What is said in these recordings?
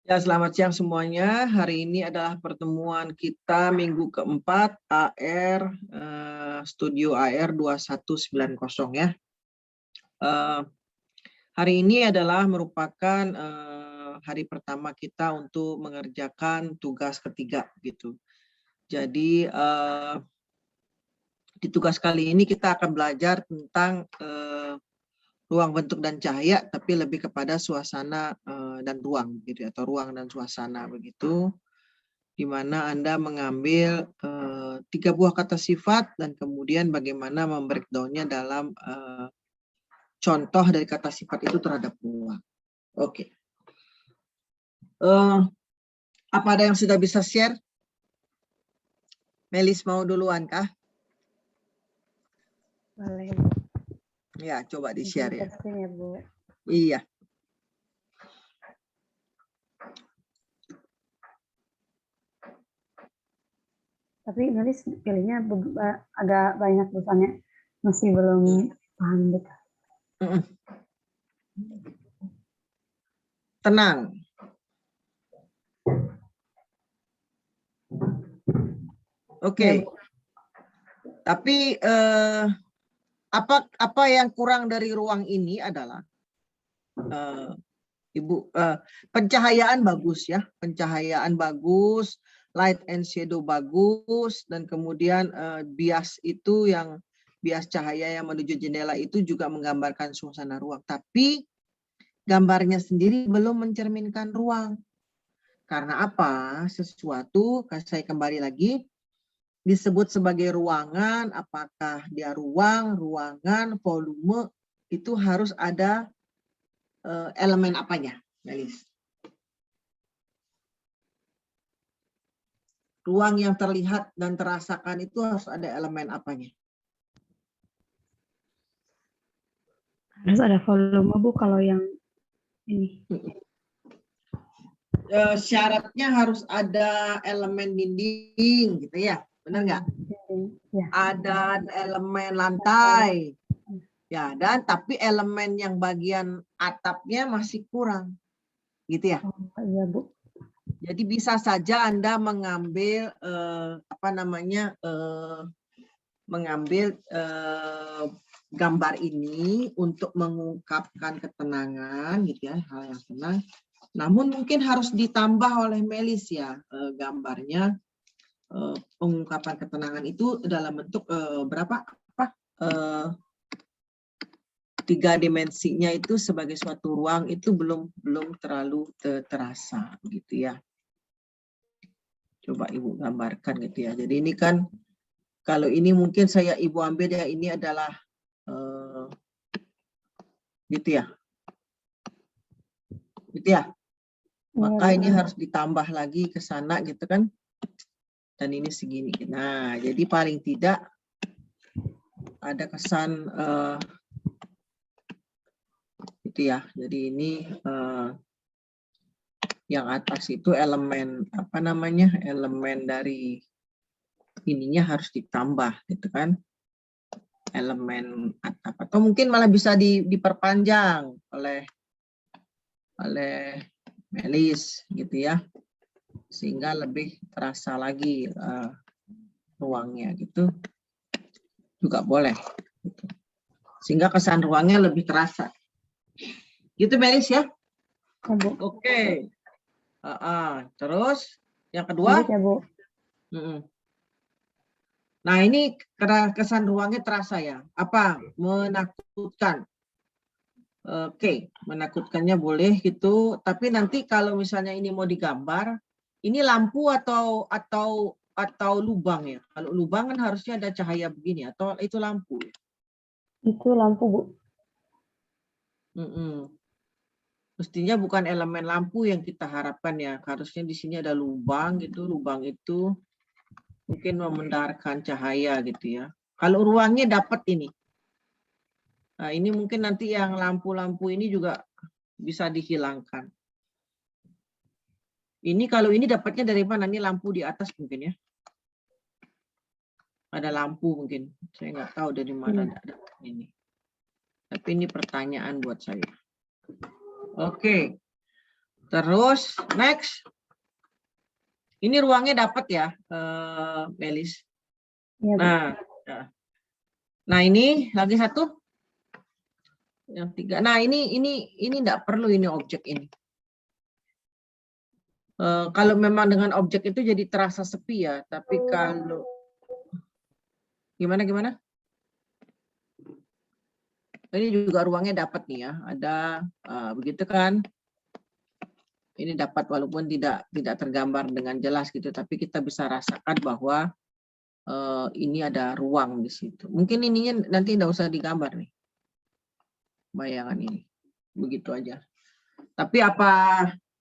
Ya, selamat siang semuanya. Hari ini adalah pertemuan kita minggu keempat AR Studio AR 2190 ya. Hari ini adalah merupakan hari pertama kita untuk mengerjakan tugas ketiga gitu. Jadi di tugas kali ini kita akan belajar tentang ruang, bentuk, dan cahaya, tapi lebih kepada suasana dan ruang, gitu, atau ruang dan suasana begitu, di mana Anda mengambil 3 buah kata sifat dan kemudian bagaimana membreakdown-nya dalam contoh dari kata sifat itu terhadap ruang. Oke. Apa ada yang sudah bisa share? Melis mau duluan kah? Boleh. Ya, coba di-share ya. Ya, Bu. Iya. Tapi nulis pilihnya agak banyak tulisannya, masih belum paham gitu. Tenang. Oke. Tapi apa yang kurang dari ruang ini adalah pencahayaan bagus ya, pencahayaan bagus, light and shadow bagus, dan kemudian bias itu yang bias cahaya yang menuju jendela itu juga menggambarkan suasana ruang. Tapi gambarnya sendiri belum mencerminkan ruang. Karena apa? Sesuatu, saya kembali lagi, disebut sebagai ruangan, apakah dia ruang, ruangan, volume, itu harus ada elemen apanya, Melis? Ruang yang terlihat dan terasakan itu harus ada elemen apanya? Harus ada volume, Bu, kalau yang ini. Syaratnya harus ada elemen dinding, gitu ya, benar nggak? Ya. Ada elemen lantai, ya, dan tapi elemen yang bagian atapnya masih kurang, gitu ya? Iya, Bu. Jadi bisa saja Anda mengambil mengambil gambar ini untuk mengungkapkan ketenangan, gitu ya, hal yang tenang. Namun mungkin harus ditambah oleh Melis ya gambarnya, pengungkapan ketenangan itu dalam bentuk tiga dimensinya itu sebagai suatu ruang itu belum terlalu terasa, gitu ya. Coba Ibu gambarkan gitu ya. Jadi ini kan kalau ini mungkin Ibu ambil ya, ini adalah gitu ya. Gitu ya. Maka ini harus ditambah lagi ke sana gitu kan. Dan ini segini. Nah, jadi paling tidak ada kesan gitu ya. Jadi ini yang atas itu elemen elemen dari ininya harus ditambah gitu kan, elemen atap, atau mungkin malah bisa diperpanjang oleh Melis gitu ya, sehingga lebih terasa lagi ruangnya gitu juga boleh gitu. Sehingga kesan ruangnya lebih terasa gitu, Melis ya. Oke. Terus yang kedua ya, Bu. Nah, ini kesan ruangnya terasa ya. Apa? Menakutkan. Oke, menakutkannya boleh gitu. Tapi nanti kalau misalnya ini mau digambar, ini lampu atau lubang ya. Kalau lubang kan harusnya ada cahaya begini, atau itu lampu ya? Itu lampu, Bu. Mestinya bukan elemen lampu yang kita harapkan ya. Harusnya di sini ada lubang gitu. Lubang itu mungkin memendarkan cahaya gitu ya. Kalau ruangnya dapat ini. Nah, ini mungkin nanti yang lampu-lampu ini juga bisa dihilangkan. Ini kalau ini dapatnya dari mana? Ini lampu di atas mungkin ya. Ada lampu mungkin. Saya nggak tahu dari mana dapatnya ini. Tapi ini pertanyaan buat saya. Oke. Terus next. Ini ruangnya dapat ya, Melis. Iya, Bu. Nah ini lagi satu. Yang tiga. Nah ini enggak perlu ini objek ini. Kalau memang dengan objek itu jadi terasa sepi ya, tapi kalau gimana? Ini juga ruangnya dapat nih ya, ada begitu kan? Ini dapat walaupun tidak tergambar dengan jelas gitu, tapi kita bisa rasakan bahwa ini ada ruang di situ. Mungkin ininya nanti tidak usah digambar nih, bayangan ini, begitu aja. Tapi apa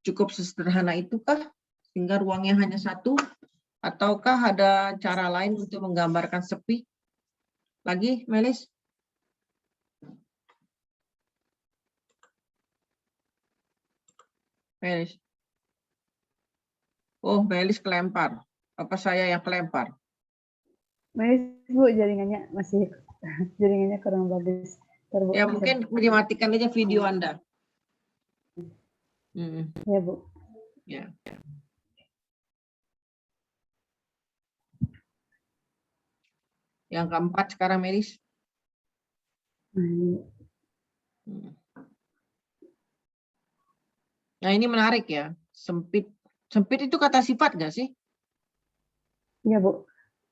cukup sesederhana itukah sehingga ruangnya hanya satu? Ataukah ada cara lain untuk menggambarkan sepi? Lagi, Melis? Melis. Oh, Melis kelempar. Apa saya yang kelempar? Melis, Bu, jaringannya masih jaringannya kurang bagus. Ntar, Bu, Ya, mungkin dimatikan aja video Anda. Ya, Bu. Ya. Yang keempat sekarang, Melis. Nah, ini menarik ya. Sempit. Sempit itu kata sifat nggak sih? Iya, Bu.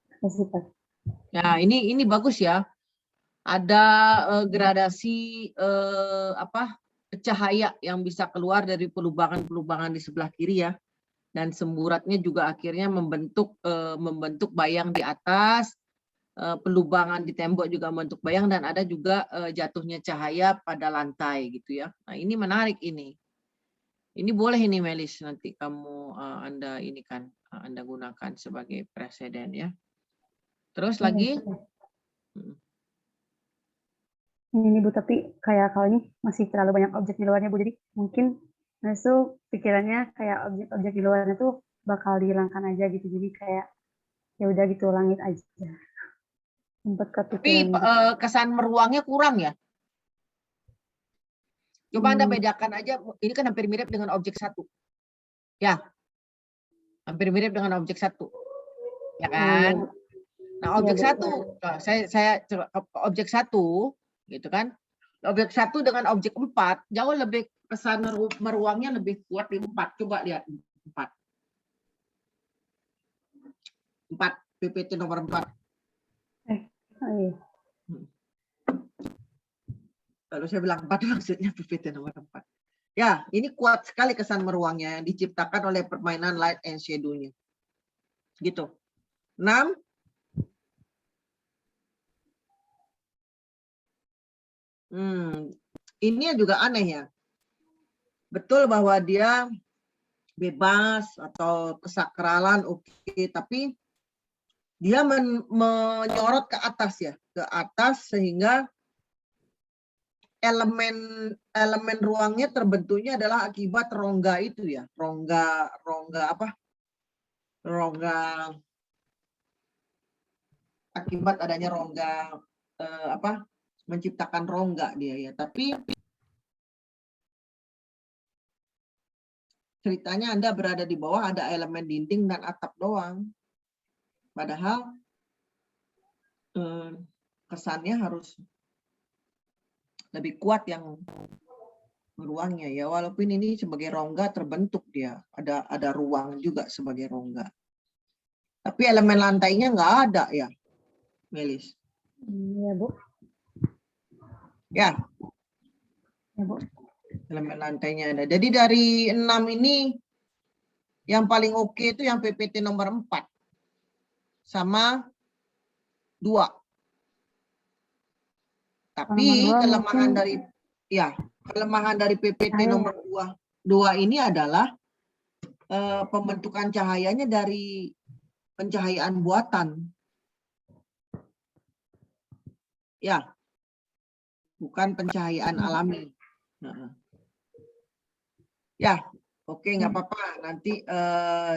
Kata sifat. Nah, ini bagus ya. Ada gradasi cahaya yang bisa keluar dari pelubangan-pelubangan di sebelah kiri ya. Dan semburatnya juga akhirnya membentuk bayang di atas, pelubangan di tembok juga membentuk bayang, dan ada juga jatuhnya cahaya pada lantai gitu ya. Nah, ini menarik ini. Ini boleh ini Melis, nanti kamu Anda ini kan Anda gunakan sebagai presiden ya. Terus lagi? Ini Bu, tapi kayak kalau ini masih terlalu banyak objek di luarnya Bu, jadi mungkin itu pikirannya kayak objek-objek di luarnya tuh bakal dihilangkan aja gitu, jadi kayak ya udah gitu langit aja. Sempat Tapi kepikiran gitu. kesan meruangnya kurang ya. Coba Anda bedakan aja, ini kan hampir mirip dengan objek satu. Ya, hampir mirip dengan objek satu. Ya kan? Nah, objek satu, saya objek satu, gitu kan? Objek satu dengan objek 4 jauh lebih kesan meruangnya lebih kuat di 4. Coba lihat 4. 4 PPT nomor 4. Kalau saya bilang 4 maksudnya PPT nomor 4. Ya, ini kuat sekali kesan meruangnya yang diciptakan oleh permainan light and shadow-nya. Gitu. 6. Ini juga aneh ya. Betul bahwa dia bebas atau kesakralan oke, tapi dia menyorot ke atas ya, ke atas sehingga elemen ruangnya terbentuknya adalah akibat rongga itu ya, rongga akibat adanya rongga menciptakan rongga dia ya. Tapi ceritanya Anda berada di bawah, ada elemen dinding dan atap doang. Padahal kesannya harus lebih kuat yang ruangnya ya, walaupun ini sebagai rongga terbentuk dia, ada ruang juga sebagai rongga. Tapi elemen lantainya nggak ada ya, Melis. Iya, Bu. Ya. Ya, Bu. Elemen lantainya ada. Jadi dari 6 ini yang paling oke itu yang PPT nomor 4 sama 2. Tapi kelemahan dari PPT nomor 2 ini adalah pembentukan cahayanya dari pencahayaan buatan. Ya. Bukan pencahayaan alami. Ya, oke, nggak apa-apa. Nanti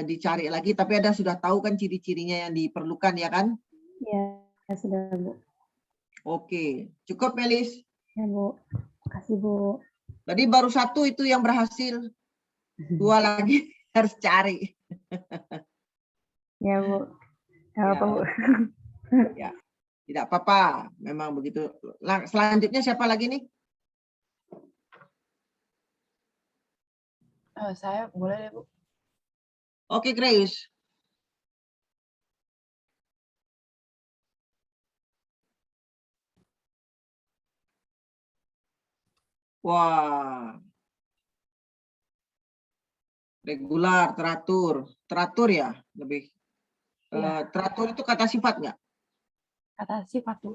dicari lagi. Tapi Anda sudah tahu kan ciri-cirinya yang diperlukan ya kan? Ya, sudah Bu. Oke, cukup Melis. Ya Bu, makasih Bu. Tadi baru 1 itu yang berhasil. 2 lagi harus cari. Ya, Bu. Nggak apa, Bu. Ya, tidak apa-apa. Memang begitu. Selanjutnya siapa lagi nih? Saya boleh deh, Bu. Oke, Grace. Wah, regular, teratur ya, lebih. Iya. Teratur itu kata sifat nggak? Kata sifat, Bu.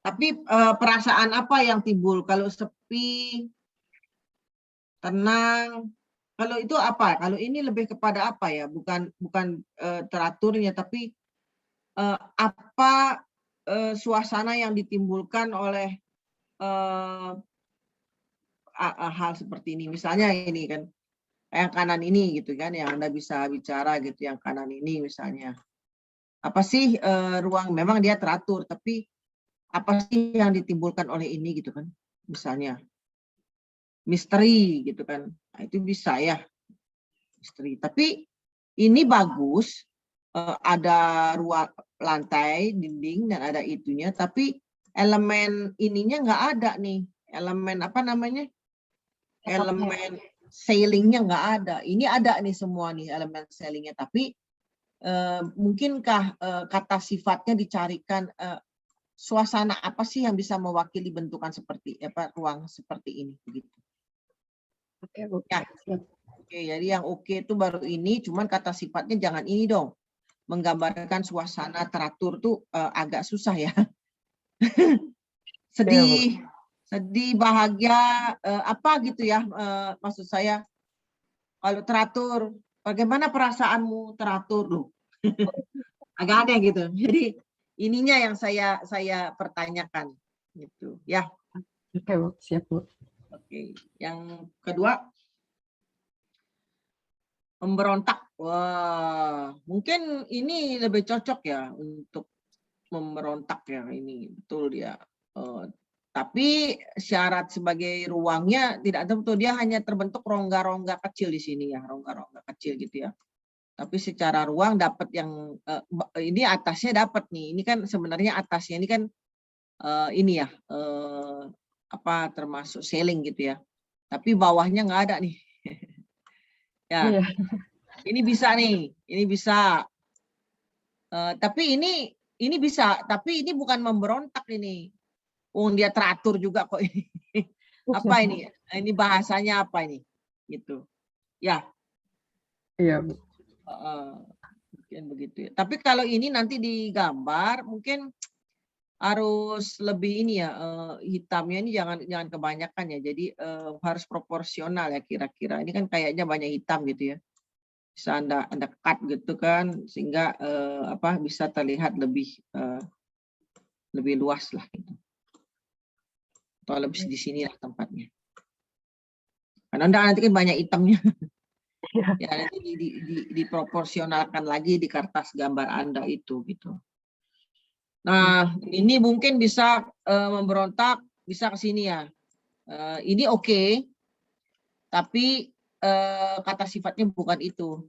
Tapi perasaan apa yang timbul kalau sepi, tenang? Kalau itu apa? Kalau ini lebih kepada apa ya? Bukan teraturnya, tapi apa suasana yang ditimbulkan oleh hal seperti ini. Misalnya ini kan, yang kanan ini gitu kan, yang Anda bisa bicara gitu, yang kanan ini misalnya. Apa sih ruang, memang dia teratur, tapi apa sih yang ditimbulkan oleh ini gitu kan, misalnya. Misteri gitu kan, nah, itu bisa ya, misteri. Tapi ini bagus, ada ruang lantai, dinding, dan ada itunya, tapi elemen ininya nggak ada nih, elemen apa namanya, elemen sailingnya nggak ada. Ini ada nih semua nih elemen sailingnya, tapi mungkinkah kata sifatnya dicarikan, suasana apa sih yang bisa mewakili bentukan seperti apa, ruang seperti ini begitu. Oke, Bu. Ya. Siap. Oke, jadi yang oke itu baru ini, cuman kata sifatnya jangan ini dong. Menggambarkan suasana teratur tuh agak susah ya. Sedih, bahagia, apa gitu ya, maksud saya kalau teratur, bagaimana perasaanmu teratur loh. Agak aneh gitu. Jadi ininya yang saya pertanyakan gitu ya. Oke, Bu. Siap, Bu. Oke, yang kedua, memberontak. Wah, mungkin ini lebih cocok ya untuk memberontak ya, ini betul dia. Tapi syarat sebagai ruangnya tidak tentu, dia hanya terbentuk rongga-rongga kecil di sini ya, rongga-rongga kecil gitu ya. Tapi secara ruang dapat yang ini atasnya dapat nih. Ini kan sebenarnya atasnya ini kan ini ya, apa, termasuk ceiling gitu ya. Tapi bawahnya nggak ada nih. Ya, Iya. ini bisa nih, ini bisa. Tapi ini bisa, tapi ini bukan memberontak ini. Dia teratur juga kok ini. Apa ini? Ini bahasanya apa ini? Gitu. Ya. Iya, Bu. Mungkin begitu ya. Tapi kalau ini nanti digambar mungkin harus lebih ini ya, hitamnya ini jangan kebanyakan ya. Jadi harus proporsional ya kira-kira. Ini kan kayaknya banyak hitam gitu ya. Bisa Anda cut gitu kan, sehingga apa, bisa terlihat lebih luas lah gitu. Atau lebih di sini lah tempatnya. Karena Anda nanti kan banyak hitamnya. Ya nanti diproporsionalkan lagi di kertas gambar Anda itu gitu. Nah, ini mungkin bisa memberontak, bisa ke sini ya. Ini oke, tapi kata sifatnya bukan itu.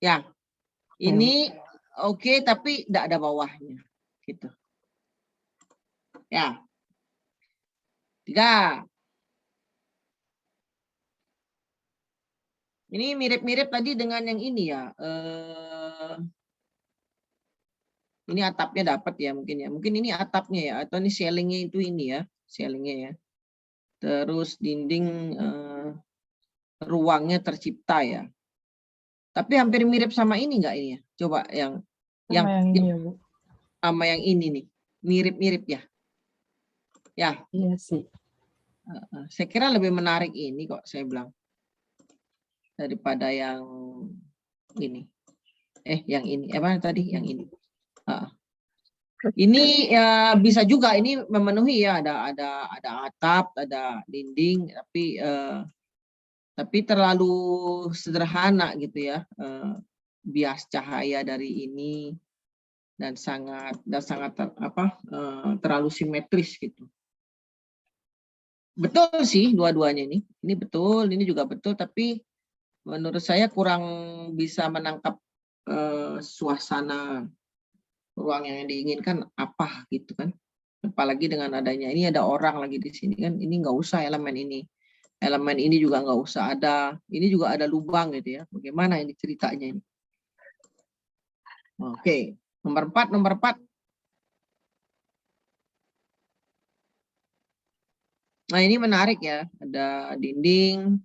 Ya, ini oke, tapi tidak ada bawahnya, gitu. Ya, 3. Ini mirip-mirip tadi dengan yang ini ya. Ini atapnya dapat ya mungkin ya. Mungkin ini atapnya ya, atau ini ceilingnya itu ini ya, ceilingnya ya. Terus dinding ruangnya tercipta ya. Tapi hampir mirip sama ini enggak ini ya? Coba yang ini ya, Bu. sama yang ini nih. Mirip-mirip ya. Ya. Iya sih. Saya kira lebih menarik ini kok, saya bilang. Daripada yang ini. Yang ini. Apa tadi? Yang ini. Ini ya bisa juga ini memenuhi ya, ada atap, ada dinding, tapi terlalu sederhana gitu ya, bias cahaya dari ini dan sangat terlalu simetris gitu. Betul sih dua-duanya ini. Ini betul, ini juga betul, tapi menurut saya kurang bisa menangkap suasana ruang yang diinginkan apa gitu kan. Apalagi dengan adanya ini ada orang lagi di sini kan, ini nggak usah elemen ini. Elemen ini juga nggak usah ada. Ini juga ada lubang gitu ya. Bagaimana ini ceritanya ini? Oke, nomor 4. Nah, ini menarik ya. Ada dinding,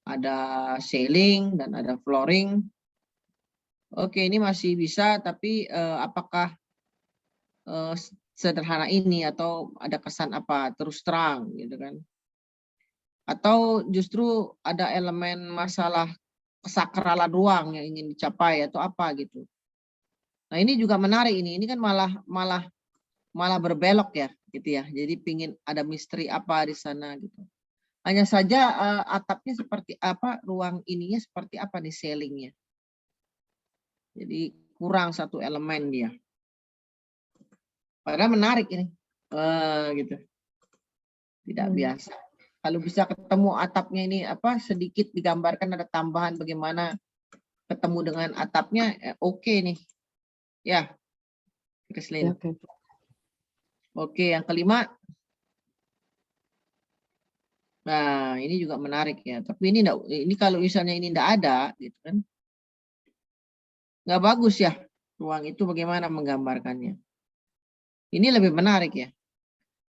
ada ceiling, dan ada flooring. Oke, ini masih bisa, tapi apakah sederhana ini atau ada kesan apa terus terang gitu kan? Atau justru ada elemen masalah kesakralan ruang yang ingin dicapai atau apa gitu. Nah, ini juga menarik ini. Ini kan malah berbelok ya gitu ya. Jadi pingin ada misteri apa di sana gitu. Hanya saja atapnya seperti apa, ruang ininya seperti apa nih ceilingnya. Jadi kurang satu elemen dia. Padahal menarik ini. Gitu. Tidak biasa. Kalau bisa ketemu atapnya ini apa sedikit digambarkan ada tambahan bagaimana ketemu dengan atapnya, oke nih. Ya, Krislin. Oke. Oke, yang kelima. Nah, ini juga menarik ya. Tapi ini kalau misalnya ini enggak ada, gitu kan, nggak bagus ya. Ruang itu bagaimana menggambarkannya. Ini lebih menarik ya.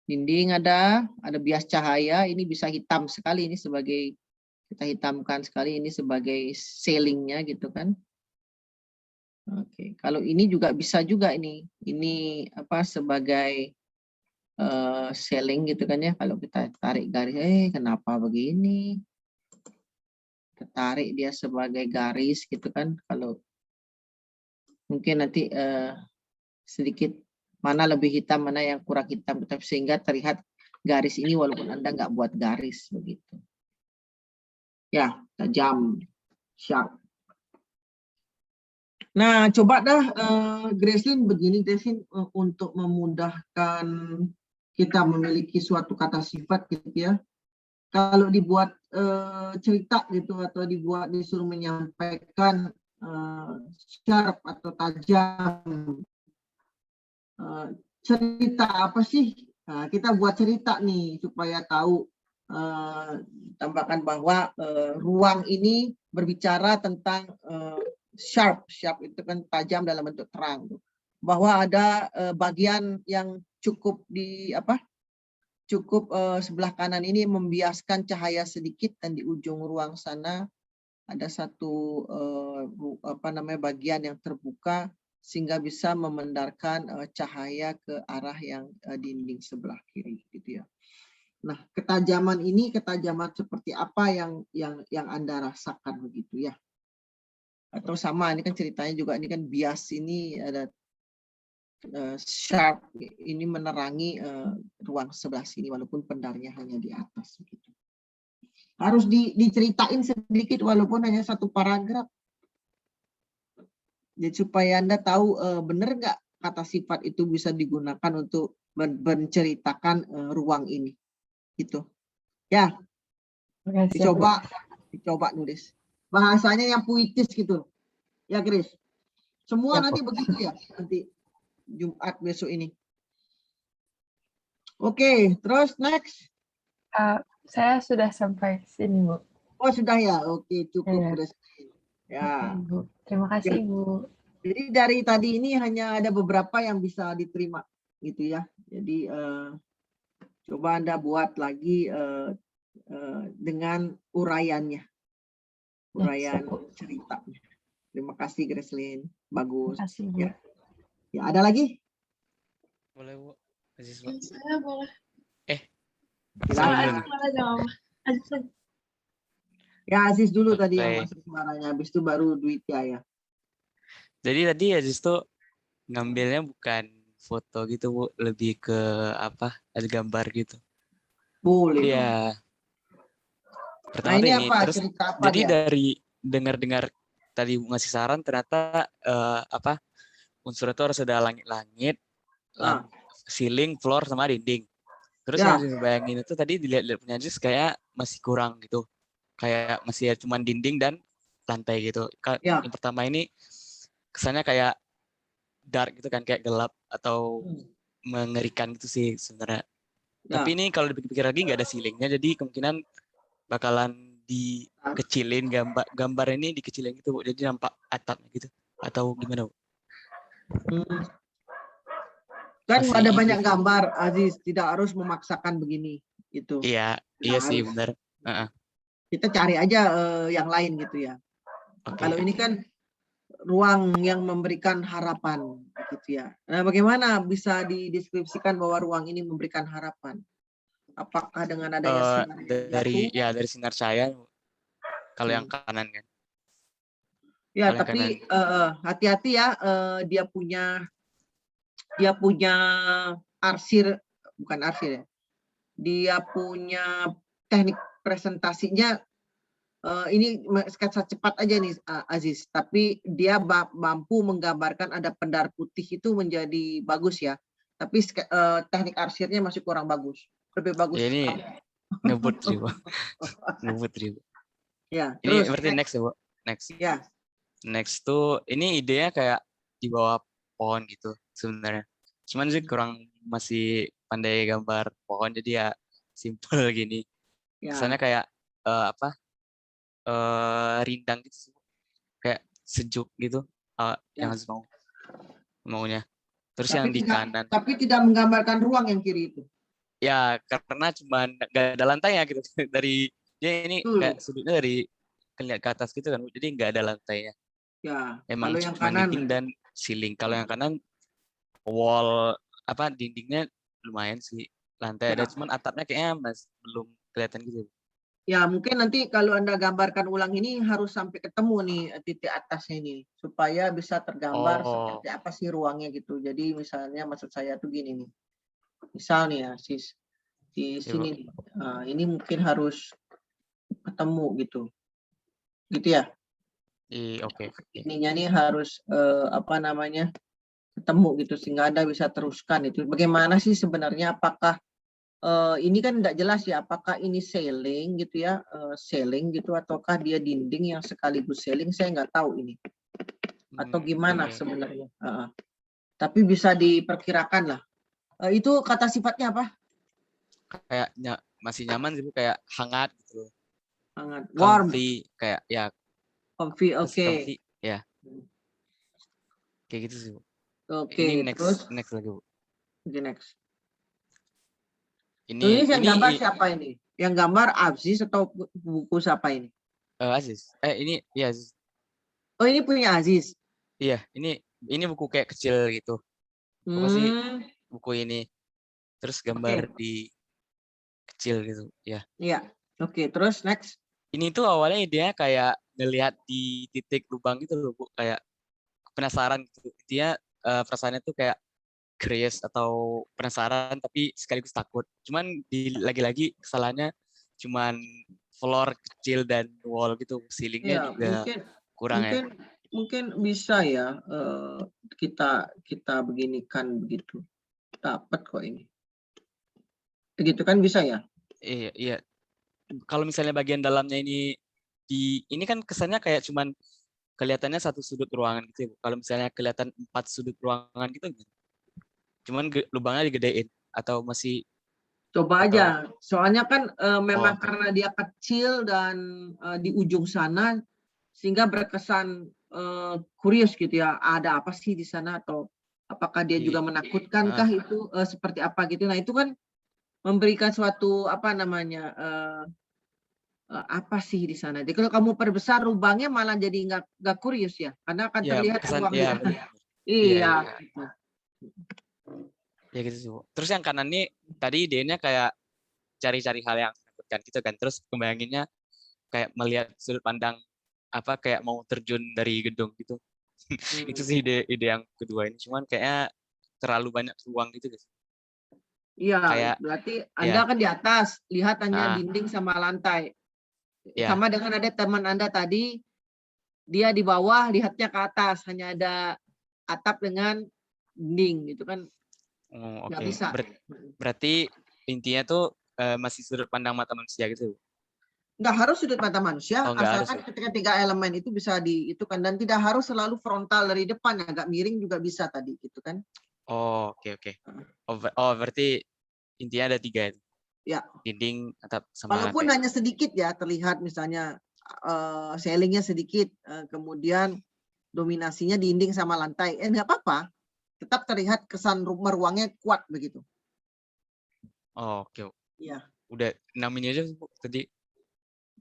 Dinding ada bias cahaya. Ini bisa hitam sekali ini sebagai kita hitamkan sekali ini sebagai ceilingnya gitu kan. Oke, kalau ini juga bisa juga ini apa sebagai ceiling gitu kan ya. Kalau kita tarik garis, kenapa begini? Tarik dia sebagai garis gitu kan. Kalau mungkin nanti sedikit mana lebih hitam, mana yang kurang hitam, sehingga terlihat garis ini walaupun Anda nggak buat garis begitu. Ya, tajam, sharp. Nah, coba dah Gracelyn begini, Gracelyn, untuk memudahkan kita memiliki suatu kata sifat gitu ya. Kalau dibuat cerita gitu atau disuruh menyampaikan sharp atau tajam, cerita apa sih? Nah, kita buat cerita nih supaya tahu, tambahkan bahwa ruang ini berbicara tentang sharp itu kan tajam dalam bentuk terang, bahwa ada bagian yang cukup sebelah kanan ini membiaskan cahaya sedikit, dan di ujung ruang sana ada satu bagian yang terbuka sehingga bisa memandarkan cahaya ke arah yang dinding sebelah kiri gitu ya. Nah, ketajaman seperti apa yang Anda rasakan begitu ya? Atau sama ini kan ceritanya juga, ini kan bias ini ada sharp ini menerangi ruang sebelah sini walaupun pendarnya hanya di atas begitu. Harus diceritain sedikit walaupun hanya satu paragraf. Jadi supaya Anda tahu benar nggak kata sifat itu bisa digunakan untuk menceritakan ruang ini. Gitu. Ya, dicoba nulis. Bahasanya yang puitis gitu. Ya, Chris. Semua nanti begitu ya. Nanti Jumat besok ini. Oke, terus next. Saya sudah sampai sini, Bu. Oh, sudah ya. Oke, cukup, Chris. Ya. Oke, Bu. Terima kasih, Bu. Jadi dari tadi ini hanya ada beberapa yang bisa diterima gitu ya. Jadi coba Anda buat lagi dengan uraiannya. Uraian ceritanya. Terima kasih, Gracelyn. Bagus. Terima kasih, Bu. Ya, ada lagi? Boleh, Bu. Aziz, Pak. Saya boleh. Ya, Aziz dulu tadi yang masuk suaranya. Habis itu baru Dwitya ya. Jadi tadi Aziz tuh ngambilnya bukan foto gitu, Bu. Lebih ke ada gambar gitu. Boleh. Iya. Nah, Pertama ini ini, apa? terus Cerita apa jadi dia? dari dengar-dengar tadi Bu ngasih saran, ternyata unsurnya itu harus ada langit-langit, ceiling, floor, sama dinding. Terus Ya. yang Aziz bayangin itu tadi dilihat-lihat punya Aziz kayak masih kurang gitu. Kayak masih ya cuman dinding dan lantai gitu. Ya. Yang pertama ini kesannya kayak dark gitu kan, kayak gelap atau mengerikan gitu sih sebenarnya. Ya. Tapi ini kalau dipikir-pikir lagi nggak ada ceilingnya, jadi kemungkinan bakalan dikecilin gambar ini dikecilin gitu Bu. Jadi nampak atapnya gitu. Atau gimana Bu? Hmm. Kan Masih ada ide. banyak gambar, Aziz, tidak harus memaksakan begini gitu. Iya, Tidak iya sih harus. benar. Heeh, Kita cari aja yang lain gitu ya. oke. Kalau ini kan ruang yang memberikan harapan gitu ya. Nah, bagaimana bisa dideskripsikan bahwa ruang ini memberikan harapan? Apakah dengan adanya sinar yang Dari sinar cahaya kalau yang Hmm. kanan kan. Ya, Kalau yang kanan. tapi hati-hati ya, dia punya arsir, bukan arsir ya. Dia punya teknik presentasinya ini sketsa cepat aja nih Aziz, tapi dia mampu menggambarkan ada pendar putih itu menjadi bagus ya. Tapi teknik arsirnya masih kurang bagus. Lebih bagus. Ya, ini ngebut sih Bu. Ngebut sih Bu. Ya, Ini terus berarti next ya Bu. Next. Ya. Next tuh ini idenya kayak di bawah pohon gitu sebenarnya. Cuman sih kurang masih pandai gambar pohon jadi ya simple gini. Ya. Kesannya kayak rindang gitu sih. Kayak sejuk gitu yang harus maunya. Terus yang di kanan Tapi tidak menggambarkan ruang yang kiri itu. ya karena cuman nggak ada lantainya gitu. Dari dia ini kayak sudutnya dari kelihatan ke atas gitu kan. Jadi nggak ada lantainya. Ya, Emang kalau yang cuma kanan dinding dan ceiling. Kalau yang kanan wall dindingnya lumayan sih, lantai ada, cuman atapnya kayaknya belum kelihatan gitu. ya mungkin nanti kalau Anda gambarkan ulang ini harus sampai ketemu nih titik atasnya ini supaya bisa tergambar seperti apa sih ruangnya gitu. Jadi misalnya maksud saya tuh gini nih. Misal nih ya sis di sini nih. Nah, ini mungkin harus ketemu gitu. Gitu ya. Oke. Ininya nih harus ketemu gitu sehingga Anda bisa teruskan itu. Bagaimana sih sebenarnya apakah ini kan tidak jelas ya apakah ini ceiling gitu ya, ceiling gitu ataukah dia dinding yang sekaligus ceiling, saya nggak tahu ini atau gimana sebenarnya. Tapi bisa diperkirakan lah. Itu kata sifatnya apa? Kayak masih nyaman sih Bu, kayak hangat gitu. Hangat, warm, Comfy, kayak ya comfy, masih oke. comfy, ya. Kayak gitu sih Bu. Oke, Ini terus next lagi Bu. oke, next. Ini Yang gambar siapa ini? Yang gambar Aziz atau buku siapa ini? Aziz. Ini ya Aziz. Oh, ini punya Aziz. Iya, ini buku kayak kecil gitu. Apa sih buku ini? Terus gambar di kecil gitu, ya. Iya. Oke, terus next. Ini tuh awalnya idenya kayak ngelihat di titik lubang gitu loh Bu, kayak penasaran gitu. Intinya perasaannya tuh kayak curious atau penasaran tapi sekaligus takut. Cuman lagi-lagi kesalahannya cuman floor kecil dan wall gitu, ceilingnya juga kurang ya. Mungkin bisa ya kita beginikan begitu. Dapat kok ini. Begitu kan bisa ya? Iya. Kalau misalnya bagian dalamnya ini kan kesannya kayak cuman kelihatannya satu sudut ruangan gitu ya. Kalau misalnya kelihatan 4 sudut ruangan gitu, cuman lubangnya digedein atau masih coba aja. Soalnya kan memang oke. karena dia kecil dan di ujung sana sehingga berkesan kurios gitu ya. Ada apa sih di sana atau apakah dia juga menakutkankah itu seperti apa gitu. Nah, itu kan memberikan suatu apa sih di sana. Jadi kalau kamu perbesar lubangnya malah jadi nggak kurios ya, karena akan terlihat ruangnya. Iya. Gitu. Ya gitu sih Bu. Terus yang kanan nih tadi idenya kayak cari-cari hal yang menakutkan gitu kan. Terus kebayanginnya kayak melihat sudut pandang kayak mau terjun dari gedung gitu. Itu sih ide yang kedua ini. Cuman kayaknya terlalu banyak ruang gitu guys. Iya, berarti Anda kan di atas, lihat hanya dinding sama lantai. Sama dengan ada teman Anda tadi, dia di bawah lihatnya ke atas, hanya ada atap dengan dinding gitu kan. Nggak bisa. Berarti intinya tuh masih sudut pandang mata manusia gitu. Nggak harus sudut mata manusia, Oh, nggak harus asalkan ya? ketika 3 elemen itu bisa diitukan dan tidak harus selalu frontal dari depan, agak miring juga bisa tadi gitu kan. Oh, oke. Oh, berarti intinya ada 3 itu. Ya. Dinding, atap, sama Walaupun lantai. hanya sedikit ya terlihat misalnya ceilingnya sedikit, kemudian dominasinya dinding sama lantai, nggak apa-apa, tetap terlihat kesan ruangnya kuat begitu. Oh, oke. Ya, Udah 6 ini aja Bu, tadi.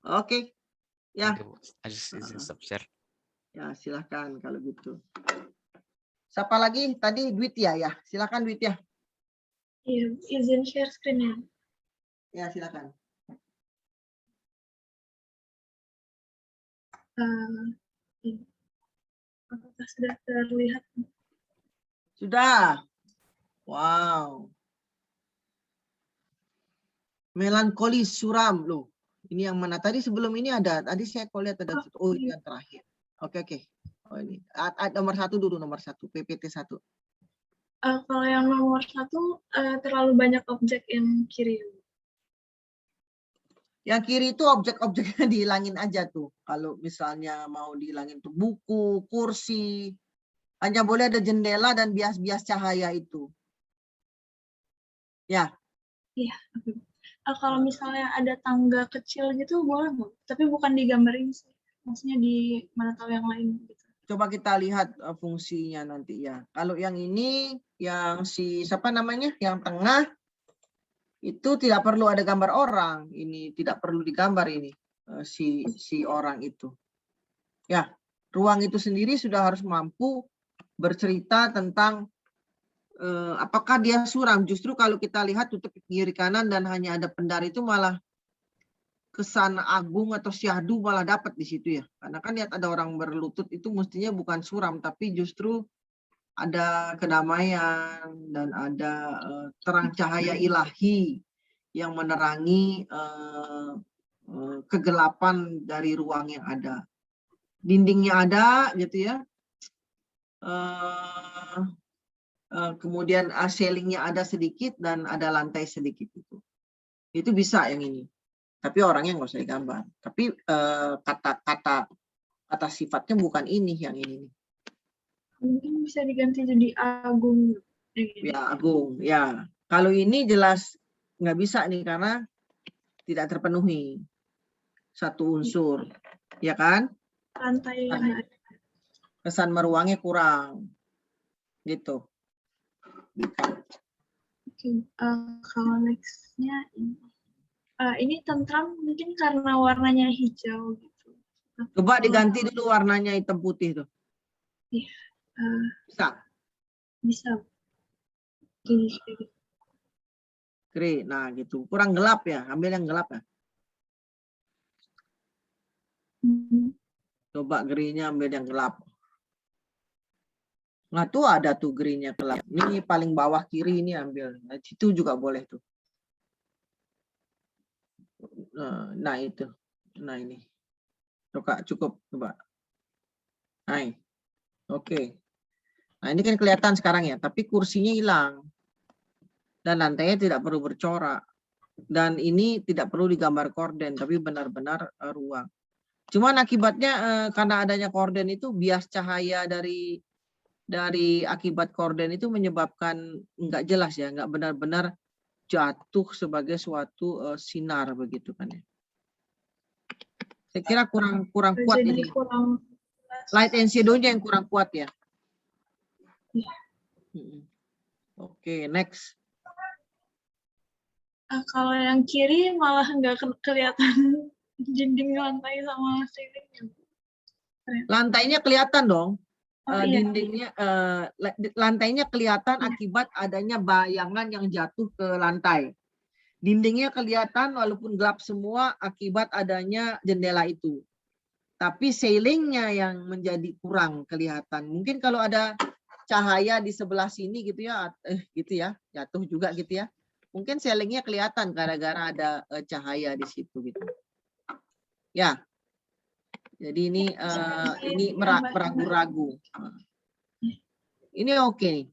oke, ya, Oke, Bu. I just stop share. ya silahkan kalau gitu. Siapa lagi tadi? Dwitya ya, silakan Dwitya. Iya, izin share screen ya. Ya silakan. Ini. Apakah sudah terlihat? Sudah. Wow. Melankolis suram loh. Ini yang mana? Tadi sebelum ini ada. Tadi saya lihat ada. Oh ini yang terakhir. Oke. Oh ini. Nomor 1 dulu, nomor 1. PPT 1. Kalau yang nomor 1 terlalu banyak objek yang kiri. Yang kiri itu objek-objeknya dihilangin aja tuh. Kalau misalnya mau dihilangin tuh buku, kursi. Hanya boleh ada jendela dan bias-bias cahaya itu. Ya. Iya. Kalau misalnya ada tangga kecil gitu boleh nggak? Tapi bukan digambarin sih. Maksudnya di mana tahu yang lain gitu. Coba kita lihat fungsinya nanti ya. Kalau yang ini, yang siapa namanya? Yang tengah, itu tidak perlu ada gambar orang. Ini tidak perlu digambar ini. Si orang itu. Ya, ruang itu sendiri sudah harus mampu bercerita tentang apakah dia suram. Justru kalau kita lihat tutup kiri kanan dan hanya ada pendar itu malah kesan agung atau syahdu malah dapat di situ ya. Karena kan lihat ada orang berlutut itu mestinya bukan suram, tapi justru ada kedamaian dan ada terang cahaya ilahi yang menerangi kegelapan dari ruang yang ada. Dindingnya ada gitu ya. Kemudian ceilingnya ada sedikit dan ada lantai sedikit itu. Itu bisa yang ini. Tapi orangnya nggak usah digambar. Tapi kata sifatnya bukan ini yang ini. Mungkin bisa diganti jadi agung. Ya agung. Ya. Kalau ini jelas nggak bisa nih karena tidak terpenuhi satu unsur, ya kan? Lantai yang ada. Kesan meruangnya kurang, gitu. Oke. Kalau nextnya ini tentram mungkin karena warnanya hijau gitu. Coba diganti dulu warnanya hitam putih tuh. Iya. Bisa. Bisa. Grey. Nah gitu. Kurang gelap ya. Ambil yang gelap ya. Coba grey-nya ambil yang gelap. Nah tuh ada tuh grey-nya gelap. Ini paling bawah kiri ini ambil. Nah situ juga boleh tuh. Nah itu. Nah ini. Cukup. Coba. Nah. Oke. Nah ini kan kelihatan sekarang ya. Tapi kursinya hilang. Dan lantainya tidak perlu bercorak. Dan ini tidak perlu digambar korden. Tapi benar-benar ruang. Cuman akibatnya karena adanya korden itu bias cahaya dari akibat korden itu menyebabkan nggak jelas ya, nggak benar-benar jatuh sebagai suatu sinar begitu kan ya. Saya kira kurang kuat jadi ini. Light and shadow-nya yang kurang kuat ya. Oke, next. Kalau yang kiri malah nggak kelihatan dinding lantai sama ceilingnya. Lantainya kelihatan dong. Iya. Dindingnya lantainya kelihatan akibat adanya bayangan yang jatuh ke lantai. Dindingnya kelihatan walaupun gelap semua akibat adanya jendela itu. Tapi ceilingnya yang menjadi kurang kelihatan. Mungkin kalau ada cahaya di sebelah sini gitu ya, jatuh juga gitu ya. Mungkin ceilingnya kelihatan gara-gara ada cahaya di situ gitu. Ya. Jadi ini meragu-ragu. Ini oke nih.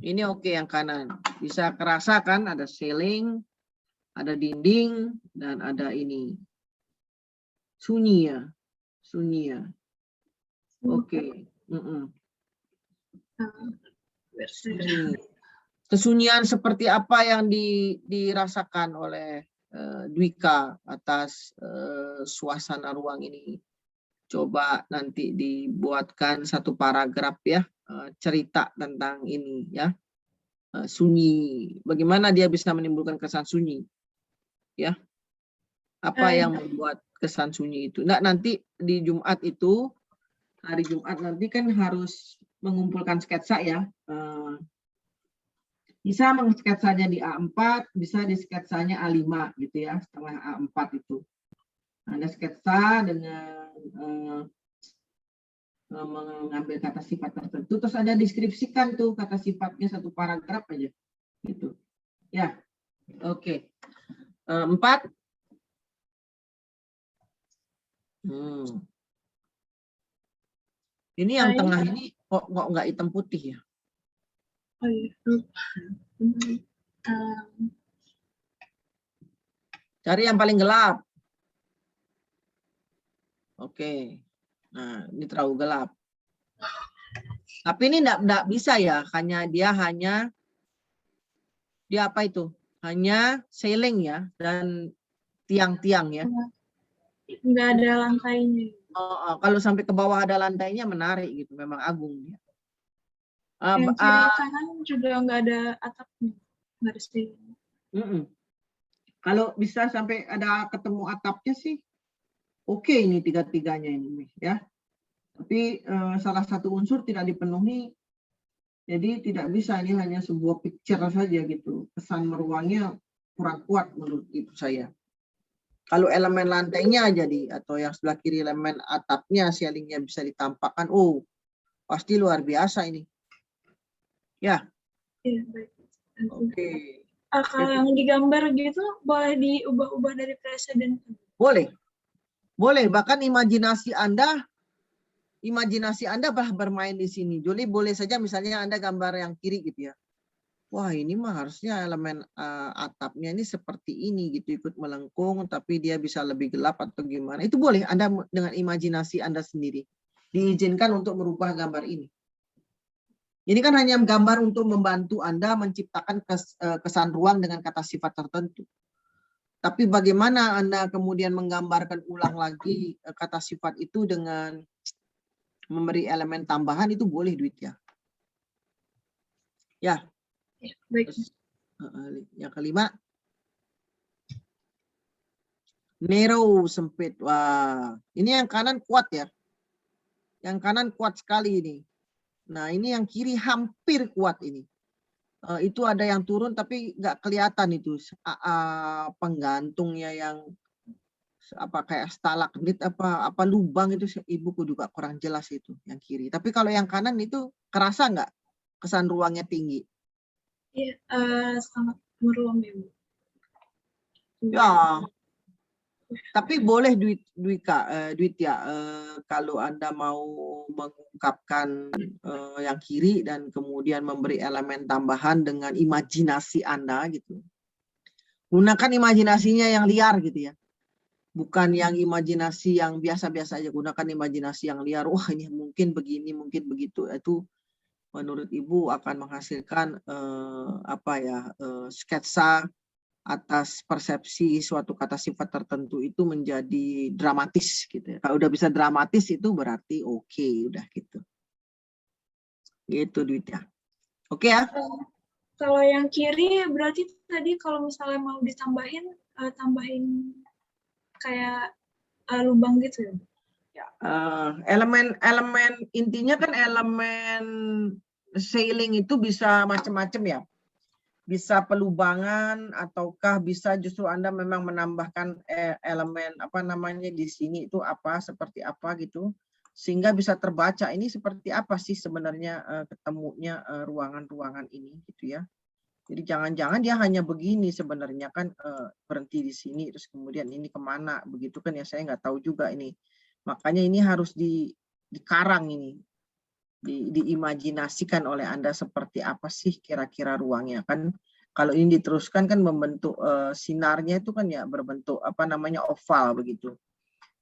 Ini oke yang kanan. Bisa kerasa kan ada ceiling, ada dinding, dan ada ini. Sunyi ya. Sunyi ya. Oke. Sunyi. Kesunyian seperti apa yang dirasakan oleh Dwika atas suasana ruang ini? Coba nanti dibuatkan satu paragraf ya, cerita tentang ini ya. Sunyi. Bagaimana dia bisa menimbulkan kesan sunyi? Ya. Apa yang membuat kesan sunyi itu? Nah, nanti di Jumat itu, hari Jumat nanti kan harus mengumpulkan sketsa ya. Bisa mengsketsanya di A4, bisa di sketsanya A5 gitu ya, setengah A4 itu. Anda sketsa dengan mengambil kata sifat tertentu, terus Anda deskripsikan tuh kata sifatnya satu paragraf aja. Gitu. Ya, oke. 4. Ini yang tengah ini kok nggak hitam putih ya? Oh iya. Cari yang paling gelap. Oke. Nah, ini terlalu gelap. Tapi ini enggak bisa ya, dia hanya apa itu? Hanya ceiling ya dan tiang-tiang ya. Nggak ada lantainya. Kalau sampai ke bawah ada lantainya menarik gitu, memang agung ya. Yang kiri kanan juga nggak ada atapnya, nggak ada ceiling. Kalau bisa sampai ada ketemu atapnya sih, oke ini tiga-tiganya ini ya. Tapi salah satu unsur tidak dipenuhi, jadi tidak bisa, ini hanya sebuah picture saja gitu. Kesan meruangnya kurang kuat menurut ibu saya. Kalau elemen lantainya jadi atau yang sebelah kiri elemen atapnya, ceilingnya bisa ditampakkan, oh pasti luar biasa ini. Ya. Iya, baik. Oke. Kalau yang digambar gitu boleh diubah-ubah dari presiden? Boleh. Boleh, bahkan imajinasi Anda bermain di sini. Jadi boleh saja misalnya Anda gambar yang kiri gitu ya. Wah, ini mah harusnya elemen atapnya ini seperti ini gitu, ikut melengkung tapi dia bisa lebih gelap atau gimana. Itu boleh Anda dengan imajinasi Anda sendiri. Diizinkan untuk merubah gambar ini. Ini kan hanya gambar untuk membantu Anda menciptakan kesan ruang dengan kata sifat tertentu. Tapi bagaimana Anda kemudian menggambarkan ulang lagi kata sifat itu dengan memberi elemen tambahan, itu boleh duit ya. Ya. Baik. Yang kelima. Narrow, sempit. Wah, ini yang kanan kuat ya. Yang kanan kuat sekali ini. Nah, ini yang kiri hampir kuat ini. Itu ada yang turun tapi nggak kelihatan itu penggantungnya yang apa kayak stalagmit apa lubang itu, ibuku juga kurang jelas itu yang kiri. Tapi kalau yang kanan itu kerasa nggak kesan ruangnya tinggi? Iya, sangat meruang ya, Bu. Ya. Tapi boleh Duit ya, kalau Anda mau mengungkapkan yang kiri dan kemudian memberi elemen tambahan dengan imajinasi Anda gitu. Gunakan imajinasinya yang liar gitu ya. Bukan yang imajinasi yang biasa-biasa aja, gunakan imajinasi yang liar. Wah, ini mungkin begini, mungkin begitu. Itu menurut Ibu akan menghasilkan sketsa atas persepsi suatu kata sifat tertentu itu menjadi dramatis gitu ya. Kalau udah bisa dramatis itu berarti oke, udah gitu. Gitu duitnya. Oke ya. Kalau yang kiri berarti tadi kalau misalnya mau ditambahin tambahin kayak lubang gitu ya. Elemen intinya kan elemen ceiling itu bisa macam-macam ya. Bisa pelubangan ataukah bisa justru Anda memang menambahkan elemen di sini itu seperti apa gitu, sehingga bisa terbaca ini seperti apa sih sebenarnya ketemunya ruangan-ruangan ini gitu ya. Jadi jangan-jangan dia hanya begini sebenarnya kan, berhenti di sini terus kemudian ini kemana begitu kan ya, saya nggak tahu juga ini. Makanya ini harus dikarang ini diimajinasikan oleh Anda seperti apa sih kira-kira ruangnya kan. Kalau ini diteruskan kan membentuk sinarnya itu kan ya berbentuk apa namanya oval begitu.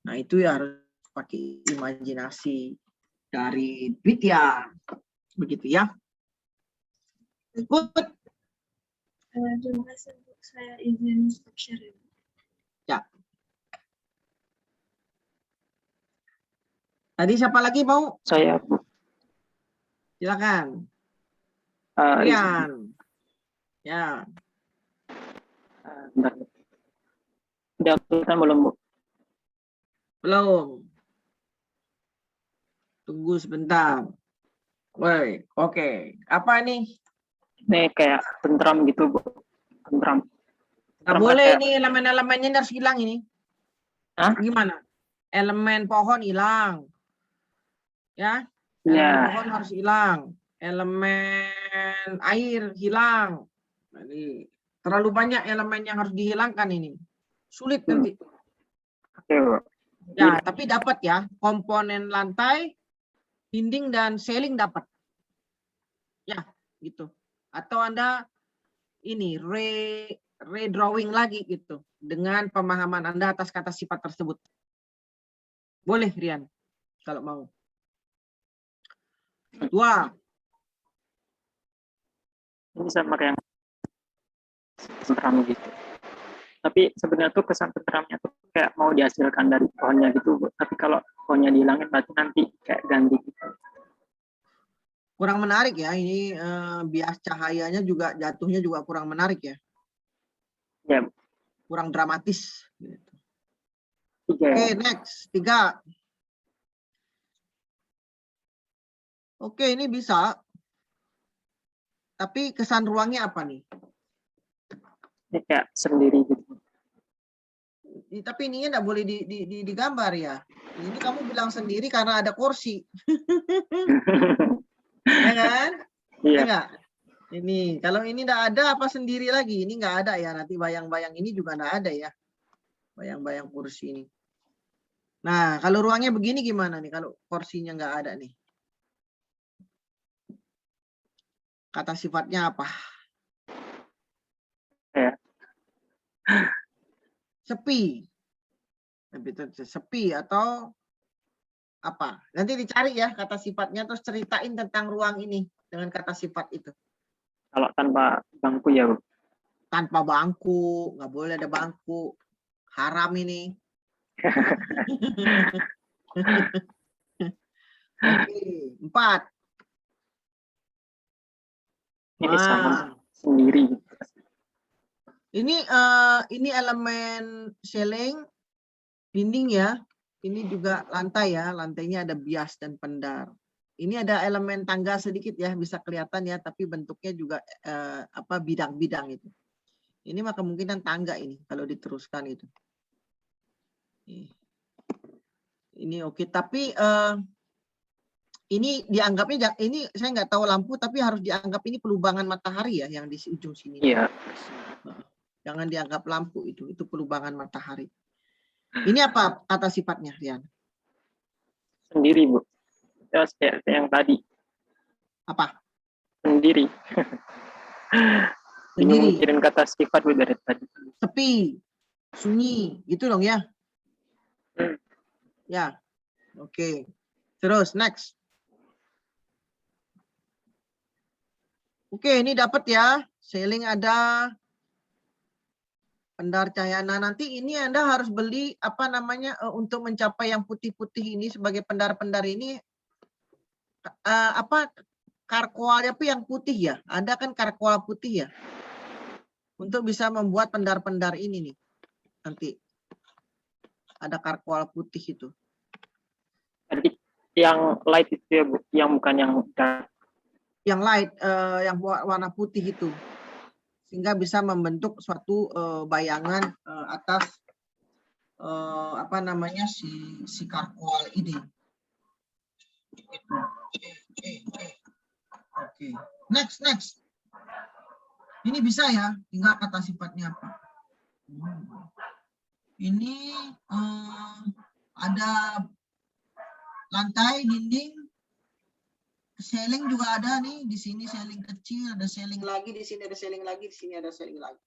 Nah itu ya harus pakai imajinasi dari Widya begitu ya. Good. Terima kasih Bu, saya izin stop share ya. Bu. Ya. Tadi siapa lagi mau? Saya, Bu. Silakan. Izin. Rian. Ya. Bentar. Udah kelihatan belum, Bu? Belum. Tunggu sebentar. Woi, oke. Apa nih? Ini kayak tentram gitu, Bu. Tentram. Nggak Tentram boleh kayak- nih elemen-elemennya harus hilang ini. Hah? Gimana? Elemen pohon hilang. Ya. Elemen Ya. pohon harus hilang. Elemen air hilang. Jadi terlalu banyak elemen yang harus dihilangkan ini. Sulit nanti. Oke, Bu. Ya, tapi dapat ya. Komponen lantai, dinding dan ceiling dapat. Ya, gitu. Atau Anda ini redrawing lagi gitu dengan pemahaman Anda atas kata sifat tersebut. Boleh, Rian, kalau mau. 2. Ini sama kayak yang tentram gitu. Tapi sebenarnya tuh kesan tentramnya tuh kayak mau dihasilkan dari pohonnya gitu, Bu. Tapi kalau pohonnya dihilangin berarti nanti kayak ganti gitu. Kurang menarik ya. Ini bias cahayanya juga jatuhnya juga kurang menarik ya. Ya, Kurang dramatis. Gitu. 3 Oke, ya. next. 3. Oke, ini bisa. Tapi kesan ruangnya apa nih? Ini kayak sendiri gitu. Tapi ininya enggak boleh digambar ya. Ini kamu bilang sendiri karena ada kursi. Ya kan? Iya. Enggak? Ini kalau ini enggak ada apa sendiri lagi? Ini enggak ada ya. Nanti bayang-bayang ini juga enggak ada ya. Bayang-bayang kursi ini. Nah, kalau ruangnya begini gimana nih kalau kursinya enggak ada nih? Kata sifatnya apa? Ya. Sepi. Sepi atau apa? Nanti dicari ya kata sifatnya terus ceritain tentang ruang ini dengan kata sifat itu. Kalau tanpa bangku ya, Bu. Tanpa bangku, nggak boleh ada bangku. Haram ini. Oke, 4. Ini sama Wah, sendiri. ini elemen ceiling, dinding ya. Ini juga lantai ya. Lantainya ada bias dan pendar. Ini ada elemen tangga sedikit ya, bisa kelihatan ya, tapi bentuknya juga apa bidang-bidang itu. Ini mah kemungkinan tangga ini kalau diteruskan itu. Ini oke, tapi ini dianggapnya ini saya nggak tahu lampu, tapi harus dianggap ini pelubangan matahari ya yang di ujung sini. Iya. Jangan dianggap lampu itu pelubangan matahari. Ini apa kata sifatnya, Rian? Sendiri, Bu. Terus kayak yang tadi. Apa? Sendiri. Sendiri. Mikirin kata sifat, Bu, dari tadi. Sepi, sunyi, gitu dong ya? Ya, oke. Terus next. Oke, ini dapat ya. Ceiling ada. Pendar cahaya. Nah, nanti ini Anda harus beli apa namanya untuk mencapai yang putih-putih ini sebagai pendar-pendar ini apa karkoalnya tuh yang putih ya. Ada kan karkoal putih ya. Untuk bisa membuat pendar-pendar ini nih. Nanti ada karkoal putih itu. Jadi yang light itu ya, Bu, yang bukan yang dark. Yang light, yang warna putih itu. Sehingga bisa membentuk suatu bayangan atas apa namanya si karkoal ini. Oke. Next. Ini bisa ya, tinggal kata sifatnya apa. Ini ada lantai, dinding, Ceiling juga ada nih, di sini ceiling kecil, ada ceiling lagi, di sini ada ceiling lagi, di sini ada ceiling lagi.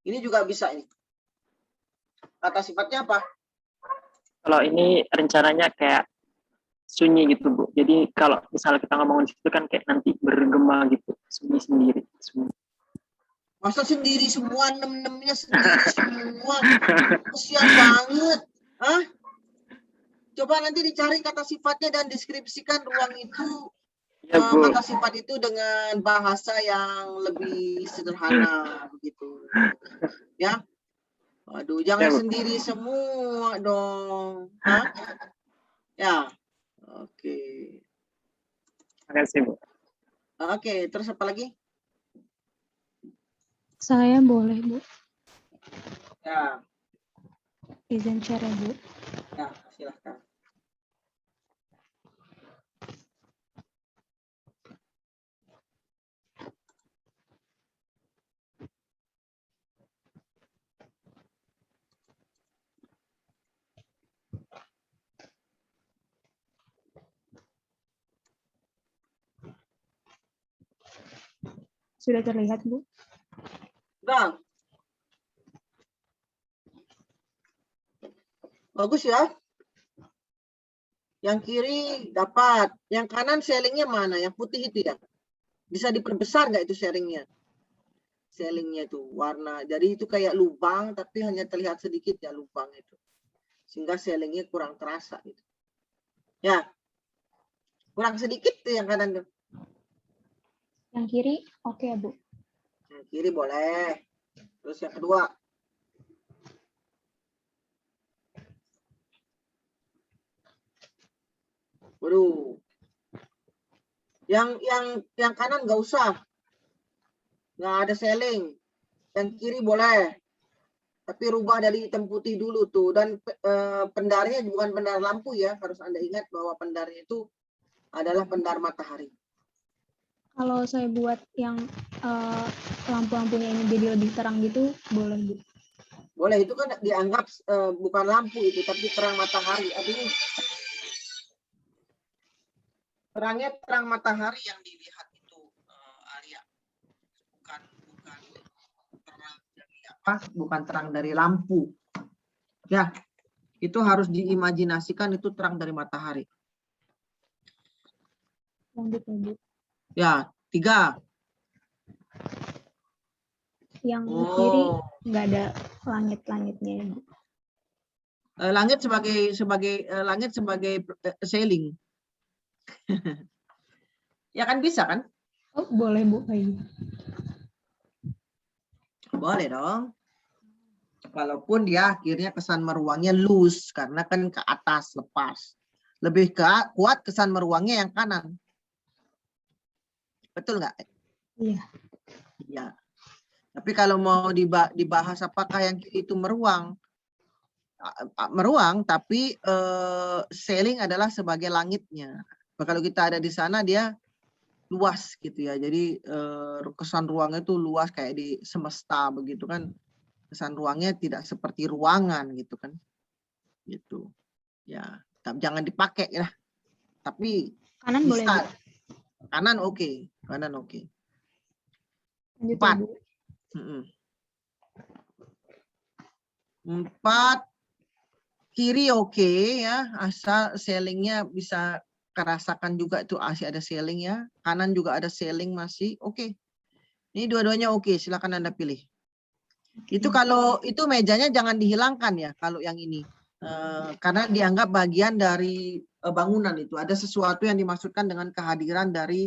Ini juga bisa ini. Kata sifatnya apa? Kalau ini rencananya kayak sunyi gitu, Bu. Jadi kalau misalnya kita ngomongin situ kan kayak nanti bergema gitu, sunyi sendiri. Sunyi. Masa sendiri semua, nem-nemnya sendiri semua. Kesian banget. Hah? Coba nanti dicari kata sifatnya dan deskripsikan ruang itu, Ya, Bu. kata sifat itu dengan bahasa yang lebih sederhana begitu. Ya. Waduh, jangan Ya, Bu. sendiri semua dong. Hah? Ya. Oke. Makasih, Bu. Oke, terus apa lagi? Saya boleh, Bu, Ya, izin share ya, Bu. ya, silahkan. Sudah terlihat, Bu? Nah, bagus ya. Yang kiri dapat, yang kanan sharingnya mana? Yang putih itu ya? Bisa diperbesar nggak itu sharingnya? Sharingnya itu warna, jadi itu kayak lubang tapi hanya terlihat sedikit ya lubang itu. Sehingga sharingnya kurang terasa gitu. Ya, kurang sedikit tuh yang kanan tuh. Yang kiri, oke, Bu. Yang kiri boleh. Terus yang kedua. Waduh. Yang kanan nggak usah. Nggak ada selling. Yang kiri boleh. Tapi rubah dari hitam putih dulu tuh. Dan pendarnya bukan pendar lampu ya. Harus Anda ingat bahwa pendarnya itu adalah pendar matahari. Kalau saya buat yang lampu-lampunya ini jadi lebih terang gitu, boleh, Bu? Boleh, itu kan dianggap bukan lampu itu, tapi terang matahari. Artinya terangnya terang matahari yang dilihat itu, Arya. Bukan terang dari apa? Bukan terang dari lampu. Ya, itu harus diimajinasikan itu terang dari matahari. Lanjut ya, Bu. Ya, 3. Yang kiri Oh, nggak ada langit-langitnya ya, Bu. langit sebagai sailing. Ya kan bisa kan? Oh, boleh, Bu, kayak gitu. Boleh dong. Walaupun dia akhirnya kesan meruangnya loose karena kan ke atas lepas. Lebih kuat kesan meruangnya yang kanan. Betul nggak? Iya. Ya. Tapi kalau mau dibahas apakah yang kiri itu meruang, tapi sailing adalah sebagai langitnya. Kalau kita ada di sana dia luas gitu ya. Jadi kesan ruangnya itu luas kayak di semesta begitu kan. Kesan ruangnya tidak seperti ruangan gitu kan. Gitu. Ya, jangan dipakai ya. Tapi Kanan boleh, Bu. bisa. Kanan oke. Kanan oke. Lanjut ya, 4. Bu. 4 kiri oke ya, asal sailingnya bisa kerasakan juga itu masih ada sailing ya. Kanan juga ada sailing masih oke. Ini dua-duanya oke, silakan Anda pilih. Itu kalau itu mejanya jangan dihilangkan ya kalau yang ini. Karena dianggap bagian dari bangunan itu. Ada sesuatu yang dimaksudkan dengan kehadiran dari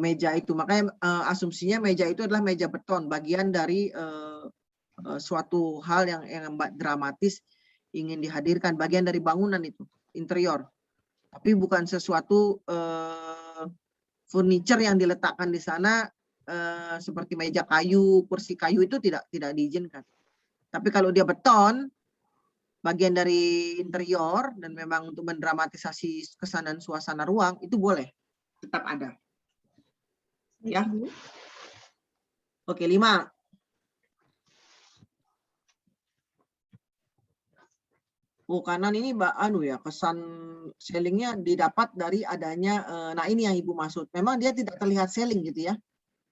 meja itu. Makanya asumsinya meja itu adalah meja beton, bagian dari suatu hal yang dramatis ingin dihadirkan, bagian dari bangunan itu, interior. Tapi bukan sesuatu furniture yang diletakkan di sana seperti meja kayu, kursi kayu itu tidak diizinkan. Tapi kalau dia beton, bagian dari interior dan memang untuk mendramatisasi kesan dan suasana ruang itu boleh tetap ada. Ya. Oke, 5. Oh, kanan ini anu ya, kesan sellingnya didapat dari adanya, nah ini yang Ibu maksud. Memang dia tidak terlihat selling gitu ya,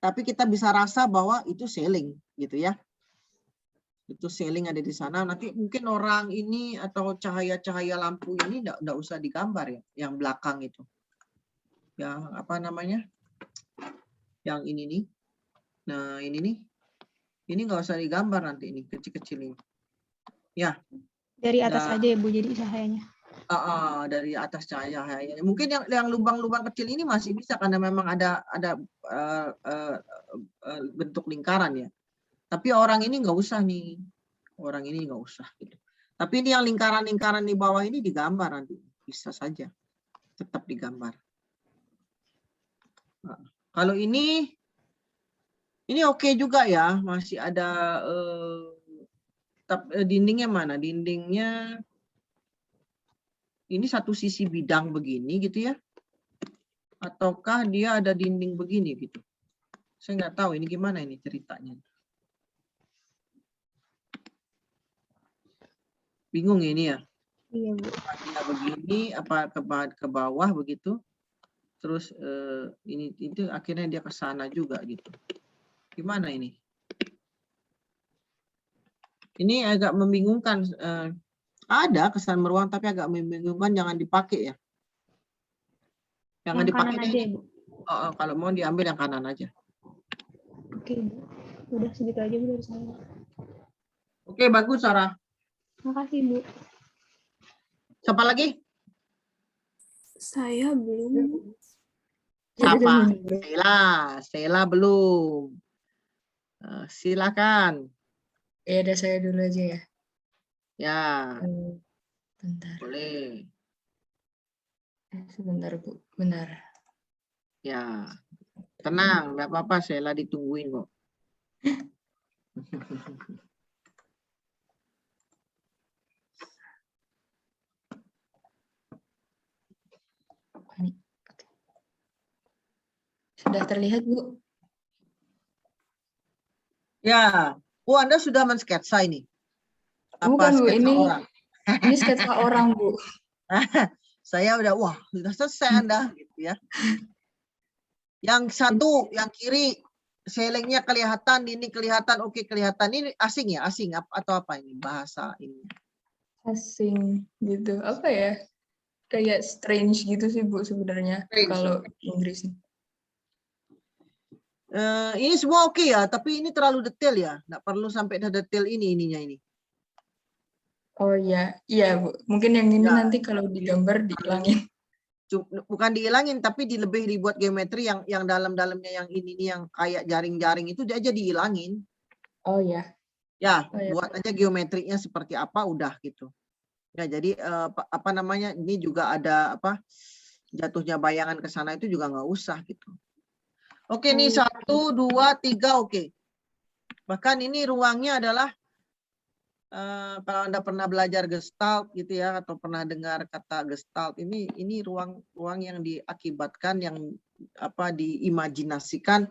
tapi kita bisa rasa bahwa itu selling gitu ya. Itu selling ada di sana. Nanti mungkin orang ini atau cahaya-cahaya lampu ini enggak usah digambar ya, yang belakang itu. Yang apa namanya? Yang ini nih. Nah, ini nih. Ini enggak usah digambar nanti ini kecil-kecil ini. Ya. Dari atas Nah, aja ya Bu, jadi cahayanya. dari atas cahaya. Mungkin yang lubang-lubang kecil ini masih bisa karena memang ada bentuk lingkaran ya. Tapi orang ini nggak usah nih. Orang ini nggak usah gitu. Tapi ini yang lingkaran-lingkaran di bawah ini digambar nanti. Bisa saja. Tetap digambar. Nah, kalau ini oke juga ya. Masih ada dindingnya mana? Dindingnya ini satu sisi bidang begini gitu ya. Ataukah dia ada dinding begini gitu. Saya nggak tahu ini gimana ini ceritanya. Bingung ini ya. Iya Bu. Dia begini apa ke bawah begitu. Terus ini itu akhirnya dia ke sana juga gitu. Gimana ini? Ini agak membingungkan. Ada kesan meruang tapi agak membingungkan, jangan dipakai ya. Jangan Yang dipakai kanan deh. aja ya Bu. Kalau mau diambil yang kanan aja. Oke Bu. Udah segitu aja Bu dari saya. Oke, bagus Sarah. Makasih Bu. Siapa lagi? Saya belum. Siapa? Stella belum. Silakan. Ya udah saya dulu aja ya. Ya, Bentar. boleh. Sebentar Bu, benar. Ya, tenang, nggak apa-apa. Stella ditungguin kok. Ini. Sudah terlihat Bu? Ya, Anda sudah mensketsa ini? Apa Bukan Bu, sketsa ini orang? ini sketsa orang Bu. Saya udah, sudah selesai Anda, gitu ya. Yang satu, yang kiri, selingnya kelihatan, ini kelihatan, oke kelihatan. Ini asing ya, asing atau apa ini bahasa ini? Asing gitu, apa ya? Kayak strange gitu sih Bu sebenarnya kalau Inggris. Ini semua oke ya, tapi ini terlalu detail ya. Nggak perlu sampai detail ininya ini. Oh iya, iya Bu. Mungkin yang ini Ya, nanti kalau digambar dihilangin. Bukan dihilangin, tapi lebih dibuat geometri yang dalam-dalamnya yang ini nih yang kayak jaring-jaring itu aja dihilangin. Oh ya. Ya, Oh, ya. buat aja geometrinya seperti apa udah gitu. Ya, jadi apa namanya ini juga ada apa jatuhnya bayangan ke sana itu juga nggak usah gitu. Oke, ini 1, 2, 3, oke. Bahkan ini ruangnya adalah kalau Anda pernah belajar Gestalt gitu ya atau pernah dengar kata Gestalt, ini ruang yang diakibatkan yang apa diimajinasikan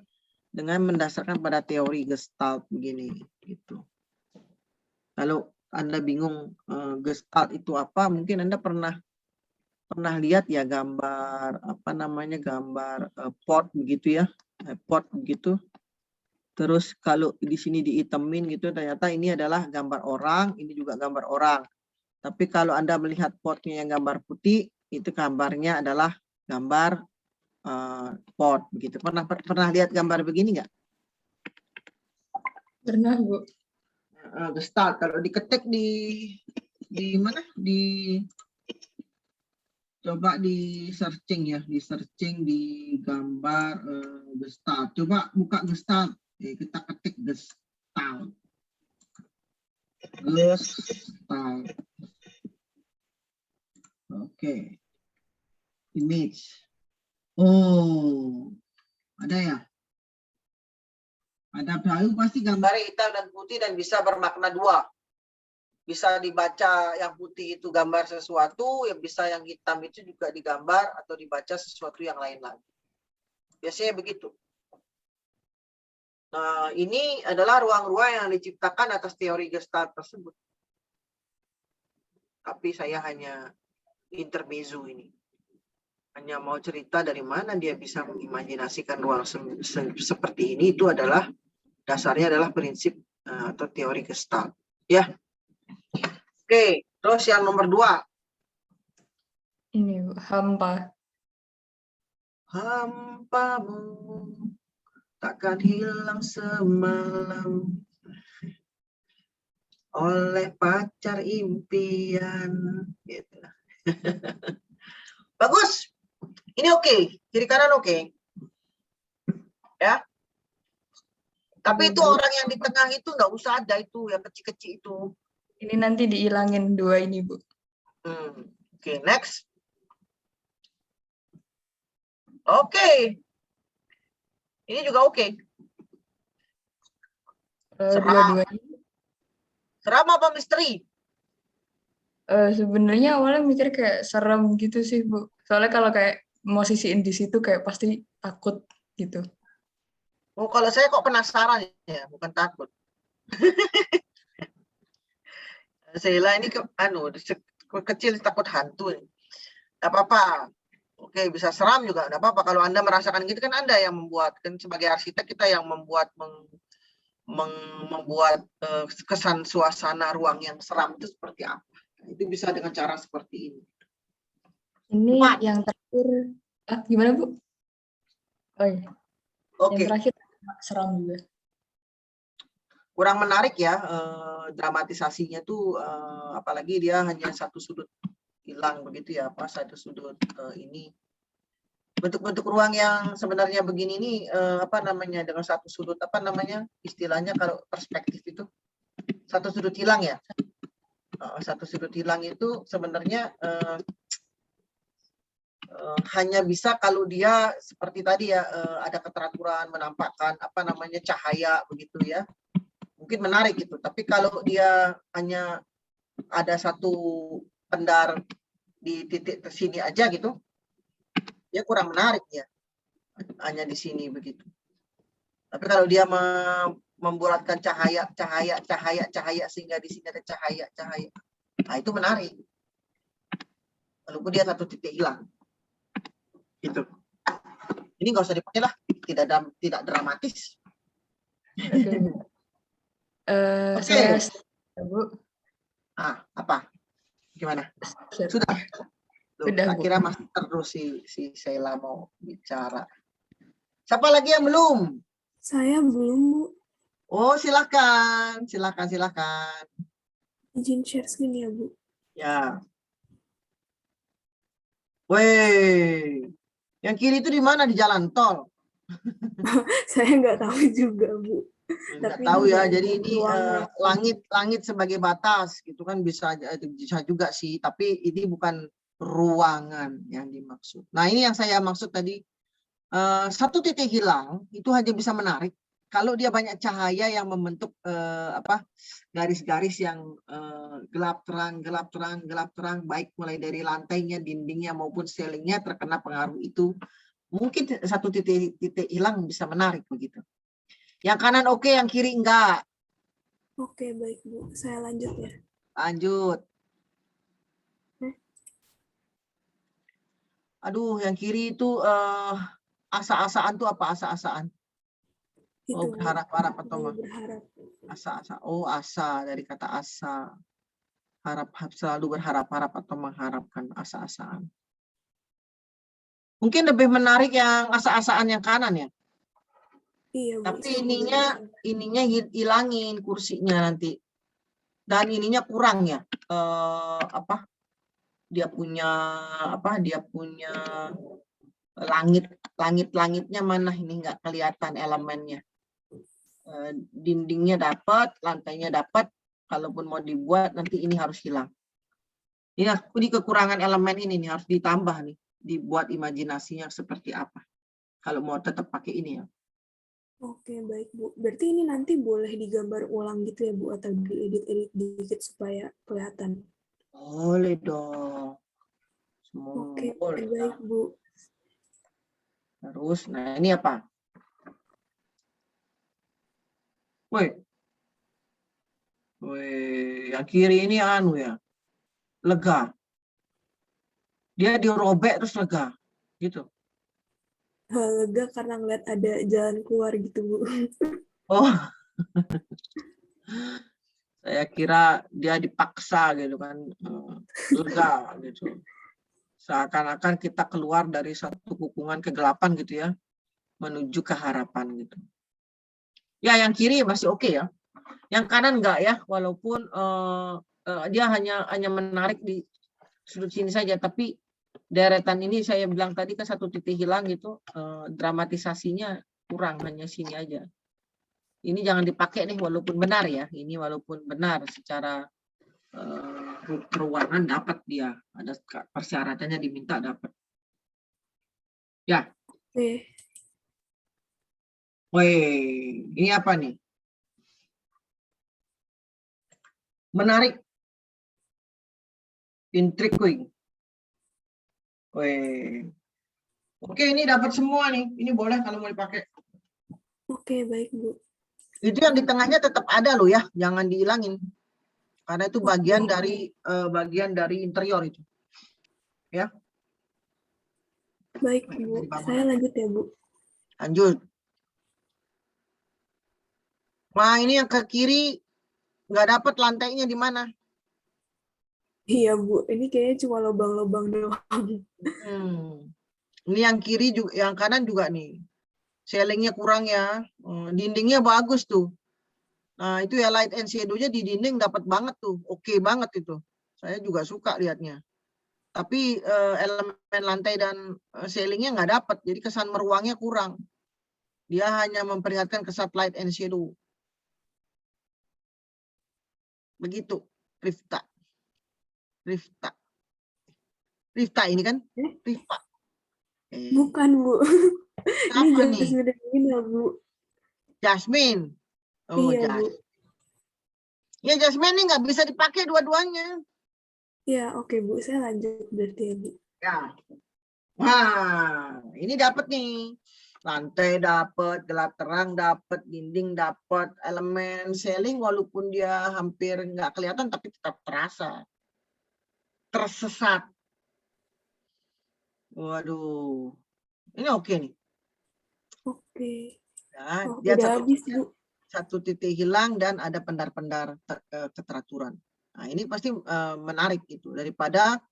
dengan mendasarkan pada teori Gestalt begini gitu. Kalau Anda bingung Gestalt itu apa, mungkin Anda pernah lihat ya gambar apa namanya gambar pot begitu ya, pot begitu. Terus kalau di sini diitemin gitu ternyata ini adalah gambar orang, ini juga gambar orang. Tapi kalau Anda melihat potnya yang gambar putih, itu gambarnya adalah gambar pot begitu. Pernah lihat gambar begini nggak? Pernah Bu. Gestalt kalau diketik di mana? Coba di searching ya, di searching di gambar Gestalt. Coba buka Gestalt. Kita ketik Gestalt. Gestalt. Oke. Image. Oh, ada ya? Ada tahu pasti gambarnya hitam dan putih dan bisa bermakna dua. Bisa dibaca yang putih itu gambar sesuatu, yang bisa yang hitam itu juga digambar atau dibaca sesuatu yang lain lagi. Biasanya begitu. Nah, ini adalah ruang-ruang yang diciptakan atas teori Gestalt tersebut. Tapi saya hanya intermezzo ini. Hanya mau cerita dari mana dia bisa mengimajinasikan ruang seperti ini. Itu adalah dasarnya adalah prinsip atau teori Gestalt. Ya. Oke, terus yang nomor 2. Ini Bu, hampa. Hampamu takkan hilang semalam oleh pacar impian. Gitu. Bagus. Ini oke. Kiri kanan oke. Ya. Tapi itu orang yang di tengah itu nggak usah ada itu, yang kecil-kecil itu. Ini nanti dihilangin 2 ini Bu. Oke, next. Oke. Ini juga oke. Dua-duanya. Seram apa misteri? Sebenarnya awalnya mikir kayak serem gitu sih Bu. Soalnya kalau kayak mau sisiin di situ kayak pasti takut gitu. Oh, kalau saya kok penasaran ya, bukan takut. Sheila ini kecil takut hantu. Nggak apa-apa. Oke, bisa seram juga. Nggak apa-apa. Kalau Anda merasakan gitu kan Anda yang membuat. Kan sebagai arsitek kita yang membuat membuat kesan suasana ruang yang seram itu seperti apa. Itu bisa dengan cara seperti ini. Ini 4. yang terakhir. Gimana Bu? Oh iya. Oke. Yang terakhir seram juga. Kurang menarik ya dramatisasinya tuh apalagi dia hanya satu sudut hilang begitu ya, apa satu sudut ini. Bentuk-bentuk ruang yang sebenarnya begini ini apa namanya dengan satu sudut apa namanya istilahnya kalau perspektif itu satu sudut hilang ya. Satu sudut hilang itu sebenarnya hanya bisa kalau dia seperti tadi ya ada keteraturan menampakkan apa namanya cahaya begitu ya. Mungkin menarik gitu, tapi kalau dia hanya ada satu pendar di titik sini aja gitu, dia kurang menarik ya, hanya di sini begitu. Tapi kalau dia membulatkan cahaya sehingga di sini ada cahaya, nah itu menarik. Walaupun dia satu titik hilang, gitu. Ini nggak usah dipakai lah, tidak dramatis. Oke Bu. Saya Bu. Apa? Gimana? Sudah. Loh, Sudah, tak Bu. kira masih terus si Sheila mau bicara. Siapa lagi yang belum? Saya belum, Bu. Oh, silakan. Izin share screen ya, Bu. Ya. Weh. Yang kiri itu di mana? Di jalan tol? Saya nggak tahu juga, Bu. Nggak Tapi tahu ya. di Jadi ini langit sebagai batas gitu kan bisa juga sih. Tapi ini bukan ruangan yang dimaksud. Nah, ini yang saya maksud tadi. Satu titik hilang itu hanya bisa menarik kalau dia banyak cahaya yang membentuk garis-garis yang gelap terang, baik mulai dari lantainya, dindingnya maupun ceilingnya terkena pengaruh itu. Mungkin satu titik hilang bisa menarik begitu. Yang kanan oke, yang kiri enggak. Oke, baik, Bu. Saya lanjut ya. Lanjut. Aduh, yang kiri itu asa-asaan tuh apa asa-asaan? Oh, berharap-harap atau mah? Berharap. Asa-asa. Oh, asa dari kata asa. Harap selalu berharap-harap atau mengharapkan asa-asaan. Mungkin lebih menarik yang asa-asaan yang kanan ya. Iya, Bu. Tapi ininya hilangin kursinya nanti. Dan ininya kurang ya. Dia punya langitnya mana ini nggak kelihatan elemennya. Dindingnya dapat, lantainya dapat, kalaupun mau dibuat nanti ini harus hilang. Ini kekurangan elemen ini nih harus ditambah nih, dibuat imajinasinya seperti apa. Kalau mau tetap pakai ini ya. Oke, baik, Bu. Berarti ini nanti boleh digambar ulang gitu ya, Bu, atau diedit-edit dikit supaya kelihatan. Boleh dong. Semua Oke, boleh. baik, Bu. Terus, nah ini apa? Woi, yang kiri ini anu ya, lega. Dia dirobek terus lega, gitu. Lega karena ngeliat ada jalan keluar gitu, Bu. Oh, saya kira dia dipaksa gitu kan, lega gitu. Seakan-akan kita keluar dari satu kukungan kegelapan gitu ya, menuju ke harapan gitu. Ya, yang kiri masih oke ya. Yang kanan enggak ya, walaupun dia hanya menarik di sudut sini saja, tapi deretan ini saya bilang tadi kan satu titik hilang gitu, dramatisasinya kurang, hanya sini aja. Ini jangan dipakai nih walaupun benar ya, ini walaupun benar secara perwarnaan dapat dia, ada persyaratannya diminta dapat. Ya. Oke. Wih, ini apa nih? Menarik. Intriguing. Wih. Oke, ini dapat semua nih. Ini boleh kalau mau dipakai. Oke, baik, Bu. Itu yang di tengahnya tetap ada loh ya, jangan dihilangin. Karena itu bagian dari interior itu. Ya. Baik, Bu. Saya lanjut ya, Bu. Lanjut. Nah, ini yang ke kiri nggak dapat lantainya di mana? Iya, Bu. Ini kayaknya cuma lubang-lubang doang. Ini yang kiri juga, yang kanan juga nih. Ceilingnya kurang ya. Dindingnya bagus tuh. Nah, itu ya light and shadow-nya di dinding dapat banget tuh. Oke banget itu. Saya juga suka lihatnya. Tapi elemen lantai dan ceilingnya nggak dapat. Jadi kesan meruangnya kurang. Dia hanya memperlihatkan kesan light and shadow. Begitu, Rifta. Rifta ini kan? Rifta. Bukan, Bu. Apa Ini nih? Jasmine, Bu. Jasmine. Oh, Iya, Bu. Ya, Jasmine ini nggak bisa dipakai dua-duanya. Ya, oke, Bu. Saya lanjut berarti ya, Bu. Ya. Wah, ini dapat nih. Lantai dapat, gelap terang dapat, dinding dapat, elemen ceiling walaupun dia hampir nggak kelihatan tapi tetap terasa. Tersesat. Waduh. Ini oke nih. Oke. Ya, Oh, dia udah habis, Bu. satu titik hilang dan ada pendar-pendar keteraturan. Nah, ini pasti menarik gitu daripada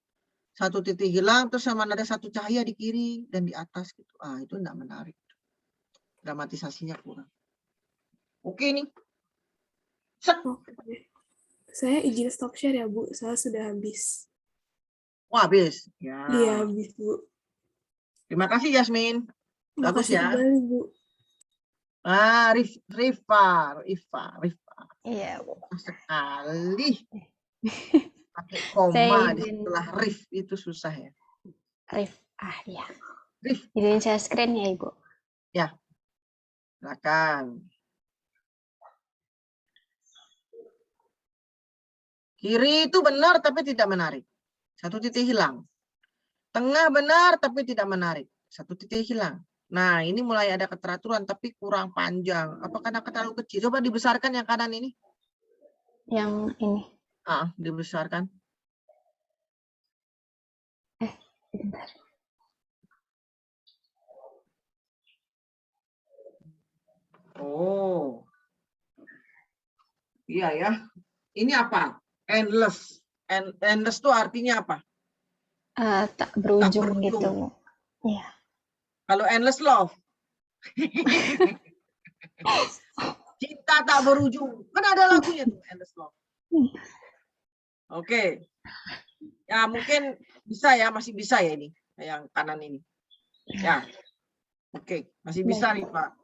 satu titik hilang terus sama ada satu cahaya di kiri dan di atas gitu. Ah, itu enggak menarik. Dramatisasinya kurang. Oke nih. Oke. Saya izin stop share ya, Bu. Saya sudah habis. Wah, habis. Ya. Iya, habis, Bu. Terima kasih, Yasmin. Bagus Makasih ya. kembali, Bu. Ah, Rifa. Iya, Bu. Sekali. Pakai koma di setelah Rif itu susah ya. Rif, ya. Rif. Izin share screen ya, Ibu. Ya. Silakan. Kiri itu benar tapi tidak menarik. Satu titik hilang. Tengah benar tapi tidak menarik. Satu titik hilang. Nah, ini mulai ada keteraturan tapi kurang panjang. Apa karena terlalu kecil? Coba dibesarkan yang kanan ini. Yang ini. Dibesarkan. Bentar. Oh. Iya ya. Ini apa? Endless. Endless itu artinya apa? Tak berujung gitu, Bu. Iya. Kalau endless love. Cinta tak berujung. Kan ada lagunya tuh, endless love. Oke. Ya, mungkin bisa ya, masih bisa ya ini. Yang kanan ini. Ya. Oke, masih bisa Rifah.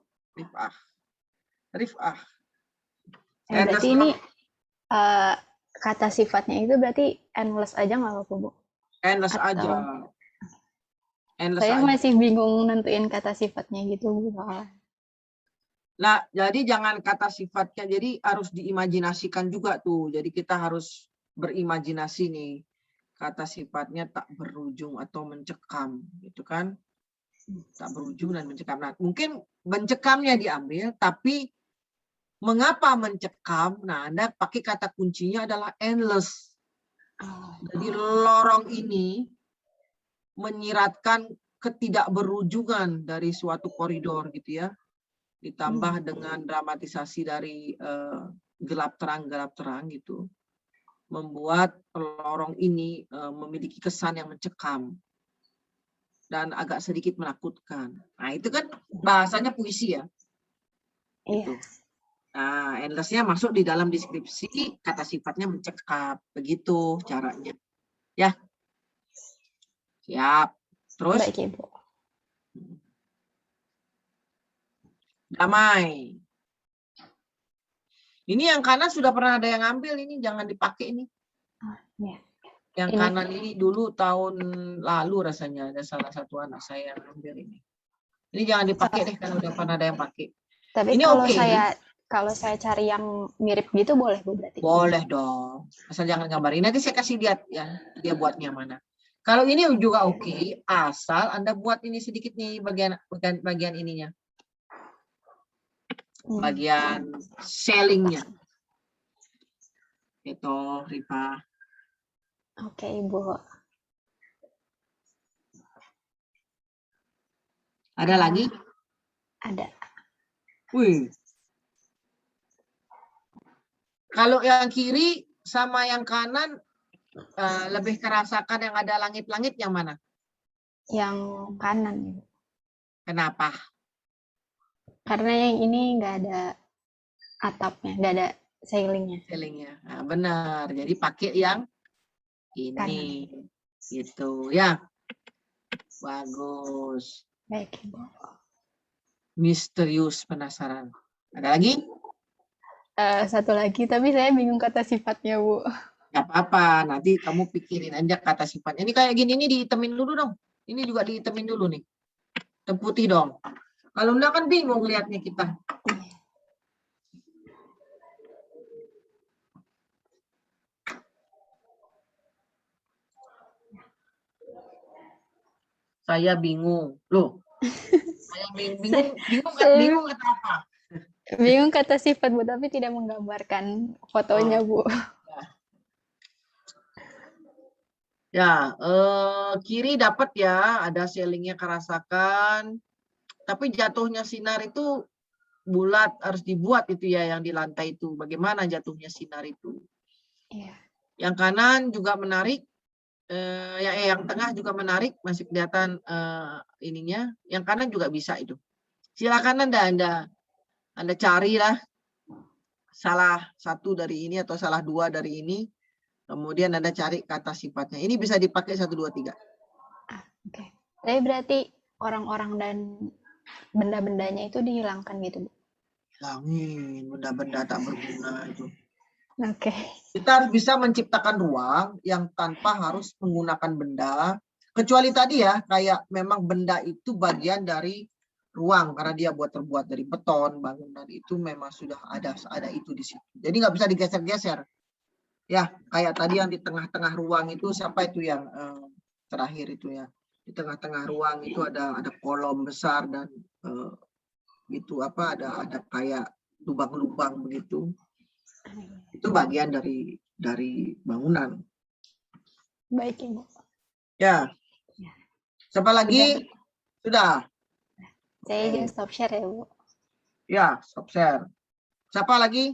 Berarti ini kata sifatnya itu berarti endless aja nggak apa-apa, Bu? Endless Atau... aja. Endless saya aja. masih bingung nentuin kata sifatnya gitu, Bu. Nah, jadi jangan kata sifatnya, jadi harus diimajinasikan juga tuh. Jadi kita harus berimajinasi nih. Kata sifatnya tak berujung atau mencekam, gitu kan? Tak berujung dan mencekam. Nah, mungkin mencekamnya diambil, tapi mengapa mencekam? Nah, Anda pakai kata kuncinya adalah endless. Jadi lorong ini menyiratkan ketidakberujungan dari suatu koridor gitu ya. Ditambah dengan dramatisasi dari gelap terang gitu. Membuat lorong ini memiliki kesan yang mencekam dan agak sedikit menakutkan. Nah, itu kan bahasanya puisi ya. Gitu. Nah, endless-nya masuk di dalam deskripsi, kata sifatnya mencekap. Begitu caranya. Ya. Siap. Terus? Baik, Ibu. Damai. Ini yang kanan sudah pernah ada yang ngambil, ini jangan dipakai ini. Ya. Yang Ini. kanan ini dulu tahun lalu rasanya ada salah satu anak saya yang ngambil ini. Ini jangan dipakai deh karena udah pernah ada yang pakai. Tapi Ini kalau saya cari yang mirip gitu boleh, Bu, berarti? Boleh dong. Asal jangan gambarin. Nanti saya kasih lihat ya dia buatnya mana. Kalau ini juga oke, asal Anda buat ini sedikit nih bagian ininya. Bagian sellingnya. Itu Rifa. Oke, Ibu. Ada lagi? Ada. Wih. Kalau yang kiri sama yang kanan lebih kerasakan yang ada langit-langit yang mana? Yang kanan, Ibu. Kenapa? Karena yang ini nggak ada atapnya, nggak ada ceilingnya. Ceilingnya. Nah, benar. Jadi pakai yang ini. Gitu ya. Bagus. Baik, Ibu. Misterius, penasaran. Ada lagi? Satu lagi, tapi saya bingung kata sifatnya, Bu. Gak apa-apa, nanti kamu pikirin aja kata sifatnya. Ini kayak gini, ini dihitemin dulu dong. Ini juga dihitemin dulu nih. Hitam putih dong. Kalau enggak kan bingung lihatnya kita. Saya bingung. Loh. Saya bingung kata apa? Bingung kata sifat, Bu, tapi tidak menggambarkan fotonya, Bu. Ya, kiri dapat ya, ada sellingnya kerasakan. Tapi jatuhnya sinar itu bulat, harus dibuat itu ya yang di lantai itu. Bagaimana jatuhnya sinar itu? Iya. Yang kanan juga menarik. Yang tengah juga menarik, masih kelihatan ininya. Yang kanan juga bisa itu. Silakan Anda carilah salah satu dari ini atau salah dua dari ini. Kemudian Anda cari kata sifatnya. Ini bisa dipakai 1, 2, 3. Oke. Tapi berarti orang-orang dan benda-bendanya itu dihilangkan gitu, Bu? Hilangin benda-benda tak berguna itu. Oke. Kita harus bisa menciptakan ruang yang tanpa harus menggunakan benda. Kecuali tadi ya, kayak memang benda itu bagian dari ruang karena dia terbuat dari beton, bangunan itu memang sudah ada itu di situ. Jadi nggak bisa digeser-geser. Ya, kayak tadi yang di tengah-tengah ruang itu siapa itu yang terakhir itu ya. Di tengah-tengah ruang itu ada kolom besar dan gitu ada kayak lubang-lubang begitu. Itu bagian dari bangunan. Baik, Ibu. Ya. Siapa lagi? Sudah. Saya izin stop share ya, Bu. Ya, stop share. Siapa lagi?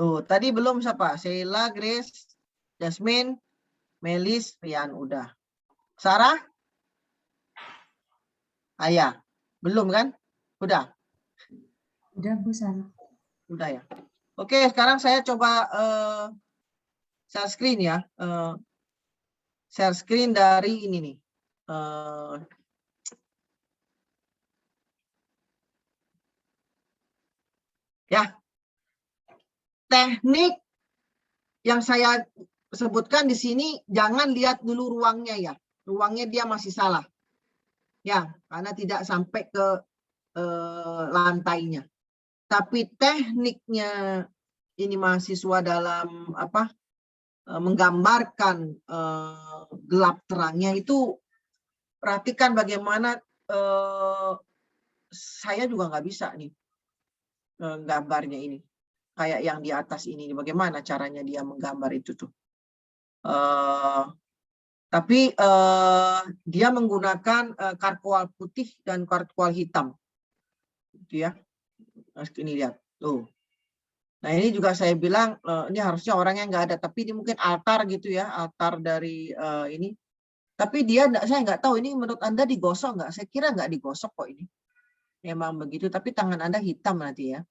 Tadi belum siapa? Sheila, Grace, Jasmine, Melis, Rian, udah. Sarah? Ayah, belum kan? Udah. Udah, Bu, Sarah. Udah ya. Oke, sekarang saya coba share screen ya. Share screen dari ini nih. Ya. Teknik yang saya sebutkan di sini, jangan lihat dulu ruangnya ya. Ruangnya dia masih salah. Ya, karena tidak sampai ke lantainya. Tapi tekniknya ini mahasiswa dalam menggambarkan gelap terangnya itu, perhatikan bagaimana saya juga nggak bisa nih gambarnya ini. kayak yang di atas ini. Bagaimana caranya dia menggambar itu tuh? Tapi dia menggunakan karkual putih dan karkual hitam, gitu ya. Ini lihat tuh. Nah ini juga saya bilang ini harusnya orangnya nggak ada, tapi ini mungkin altar gitu ya, altar dari ini. Tapi dia saya nggak tahu ini menurut Anda digosok nggak? Saya kira nggak digosok kok ini. Memang begitu, tapi tangan Anda hitam nanti ya.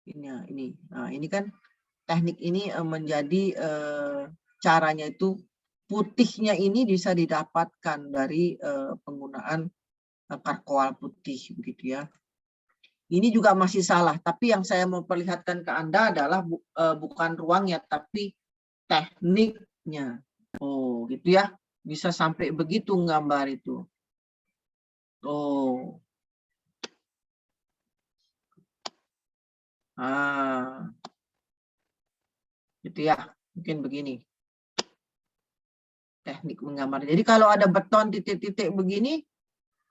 Ini. Nah ini kan teknik ini menjadi caranya itu putihnya ini bisa didapatkan dari penggunaan karkoal putih begitu ya. Ini juga masih salah, tapi yang saya mau perlihatkan ke Anda adalah bukan ruangnya, tapi tekniknya. Oh, gitu ya. Bisa sampai begitu gambar itu. Oh. Gitu ya. Mungkin begini. Teknik menggambar. Jadi kalau ada beton titik-titik begini,